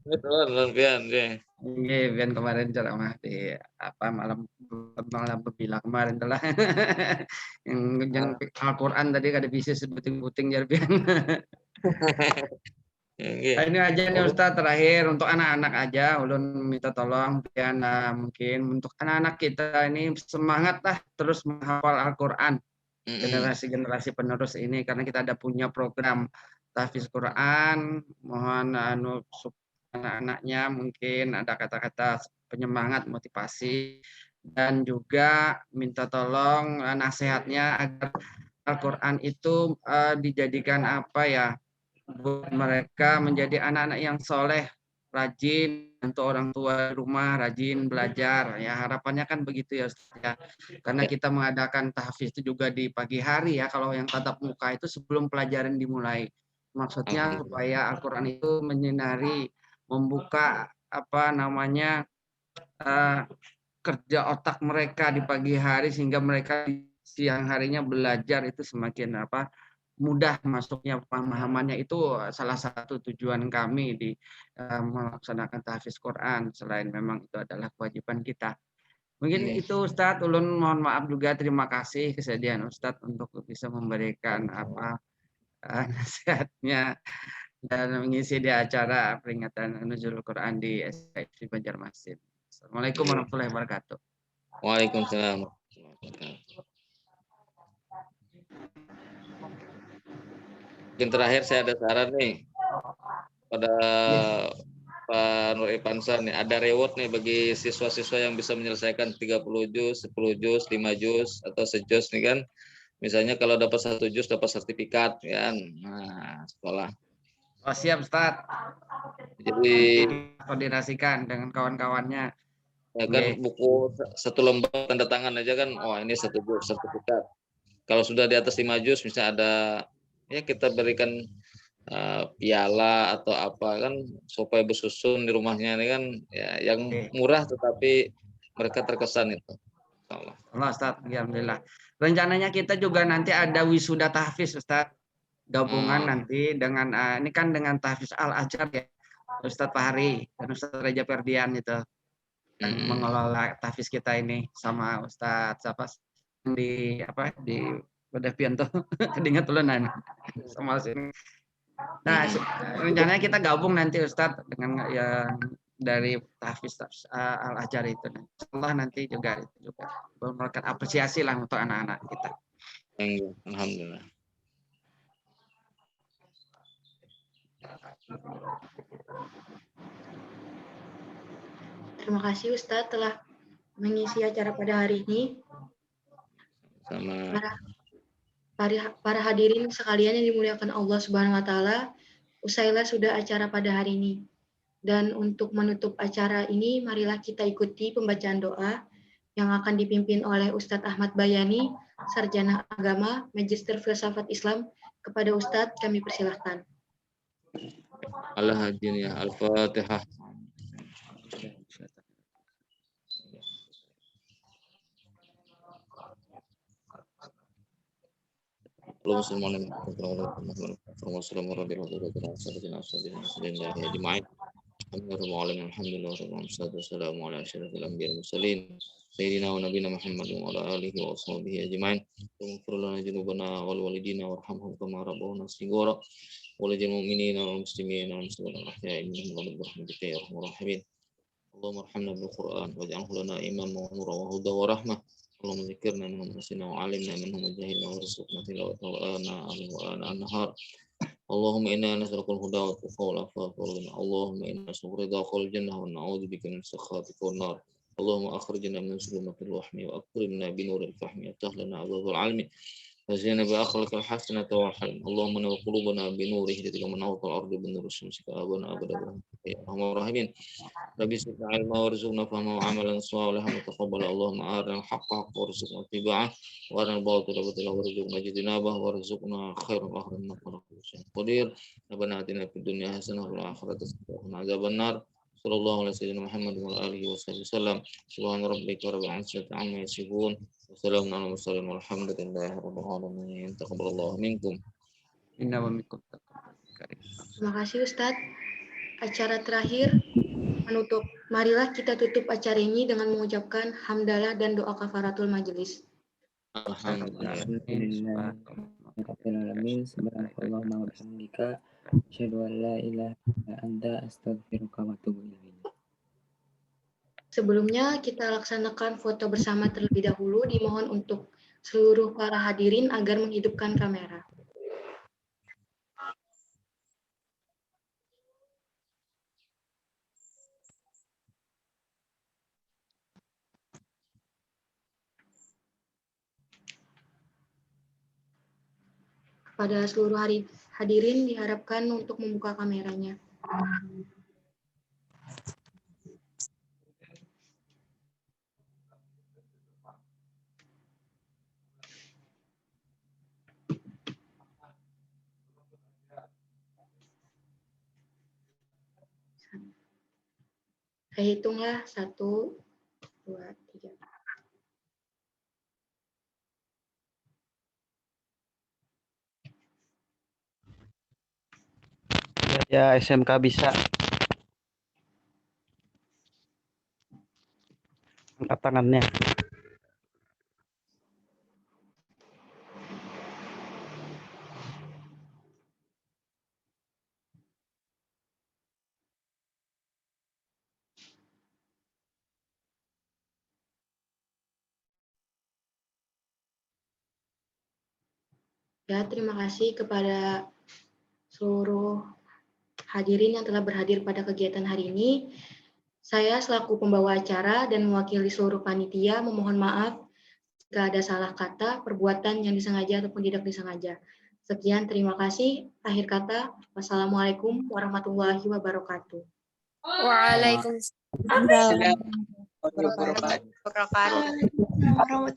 betul, pian deh. Pian kemarin ceramah di malam bila kemarin telah yang Al-Qur'an tadi kada bisa sebuting-buting jar pian. Ini aja nih Ustaz terakhir untuk anak-anak aja ulun minta tolong pian mungkin untuk anak-anak kita ini semangat lah terus menghafal Al-Qur'an. Generasi-generasi penerus ini karena kita ada punya program tahfiz Quran, mohon anak-anaknya mungkin ada kata-kata penyemangat motivasi dan juga minta tolong nasihatnya agar Al-Qur'an itu dijadikan apa ya buat mereka menjadi anak-anak yang soleh, rajin untuk orang tua di rumah, rajin belajar. Ya harapannya kan begitu ya Ustaz ya. Karena kita mengadakan tahfiz itu juga di pagi hari ya. Kalau yang tatap muka itu sebelum pelajaran dimulai. Maksudnya supaya Al-Qur'an itu menyinari, membuka kerja otak mereka di pagi hari sehingga mereka di siang harinya belajar itu semakin mudah masuknya pemahamannya. Itu salah satu tujuan kami di melaksanakan tahfiz Quran selain memang itu adalah kewajiban kita. Mungkin itu Ustadz, ulun mohon maaf juga, terima kasih kesediaan Ustadz untuk bisa memberikan nasihatnya dan mengisi di acara peringatan Nuzulul Quran di SKFC Banjarmasin. Assalamualaikum warahmatullahi wabarakatuh. Waalaikumsalam. Mungkin terakhir saya ada saran nih pada Pak Nur Ipansa nih, ada reward nih bagi siswa-siswa yang bisa menyelesaikan 30 juz, 10 juz, 5 juz atau sejuz nih kan. Misalnya kalau dapat 1 juz dapat sertifikat kan. Nah, sekolah. Oh, siap Ustaz. Jadi koordinasikan dengan kawan-kawannya. Ya kan buku 1 lembar tanda tangan aja kan, oh ini 1 juz sertifikat. Kalau sudah di atas 5 juz misalnya ada ya kita berikan piala atau apa kan supaya bersusun di rumahnya ini kan ya yang murah tetapi mereka terkesan itu. Allah Ustaz, alhamdulillah. Rencananya kita juga nanti ada wisuda tahfiz Ustaz. Gabungan nanti dengan ini kan dengan tahfiz Al-Ajar ya. Ustaz Fahri dan Ustaz Reja Ferdian itu yang mengelola tahfiz kita ini sama Ustaz siapa di Bedapian tuh ingat tulenan sama sini. Nah, rencananya kita gabung nanti Ustadz dengan yang dari tahfiz Al-Ajar itu. Setelah nanti juga memberikan apresiasi lah untuk anak-anak kita. Alhamdulillah. Terima kasih Ustadz telah mengisi acara pada hari ini. Sama. Para hadirin sekalian yang dimuliakan Allah Subhanahu wa taala, usailah sudah acara pada hari ini. Dan untuk menutup acara ini, marilah kita ikuti pembacaan doa yang akan dipimpin oleh Ustadz Ahmad Bayani, Sarjana Agama, Magister Filsafat Islam. Kepada Ustadz kami persilahkan. Al-Hadin ya, Al-Fatihah. Sayyidina wa nabiyina Muhammadin wa ala alihi wa sahbihi ajma'in. Waghfir lana dzunubana wal walidina warhamhum kama rabbawna shighara. Wa lil mu'minina wal muslimina wal muslimat ahya'i minhum wa birahmatika ya arhamar rahimin. Allahumma arhamna bil Qur'an waj'alhu lana imaman wa nuran wa hudan wa rahmah. Allahumma dzikirna minhum nasina wa 'allimna minhum wa jahilna warzuqna tilawatahu ana wa ana an-nahar. Allahumma inna nas'aluka al-huda wa at-tuqa wal afafa wal ghina. Allahumma inna nas'aluka ridhaka wal jannah wa na'udzu bika min sakhatika wan nar. Allahumma akhrijna min zulumatil wahmi wa akrimna bi nuril fahmi wa tahlana abwaabal 'ilmi wa zina bi akhlaqil hasanati wal hilm. Allahumma nawwir qulubana bi nuri hidaytika wa nawwir ardi bi nuri syamsika abana abada ya arhamar rahimin. Rabbi zidna 'ilma warzuqna fahma wa 'amalan shalihan wa taqabbal. Allahumma arina al-haqqa haqqan warzuqna ittiba'ah wa arina al-batila batilan warzuqna ijtinabah warzuqna khairal akhirin qadir. Rabbana atina fid dunya hasanah wa fil akhirati hasanah wa qina adzaban nar. Sallallahu alaihi wasallam Muhammad wa alihi wasallam. Subhana rabbika rabbil izzati amma yasifun. Wassalamun ala mursalin walhamdulillahi rabbil alamin. Taqabbalallahu minkum. Inna wa minkum. Terima kasih Ustadz. Acara terakhir menutup. Marilah kita tutup acara ini dengan mengucapkan hamdalah dan doa kafaratul majelis. Alhamdulillah. Rabbil alamin. Subhanallah wa bihamdika. Asyhadu an la ilaha illa anta astaghfiruka wa atubu ilaik. Sebelumnya kita laksanakan foto bersama terlebih dahulu. Dimohon untuk seluruh para hadirin agar menghidupkan kamera. Kepada seluruh hadirin diharapkan untuk membuka kameranya. Saya hitunglah 1, 2, 3. Ya, SMK bisa. Angkat tangannya. Ya, terima kasih kepada seluruh hadirin yang telah berhadir pada kegiatan hari ini. Saya selaku pembawa acara dan mewakili seluruh panitia memohon maaf jika ada salah kata, perbuatan yang disengaja ataupun tidak disengaja. Sekian, terima kasih. Akhir kata, wassalamualaikum warahmatullahi wabarakatuh. Waalaikumsalam warahmatullahi wabarakatuh.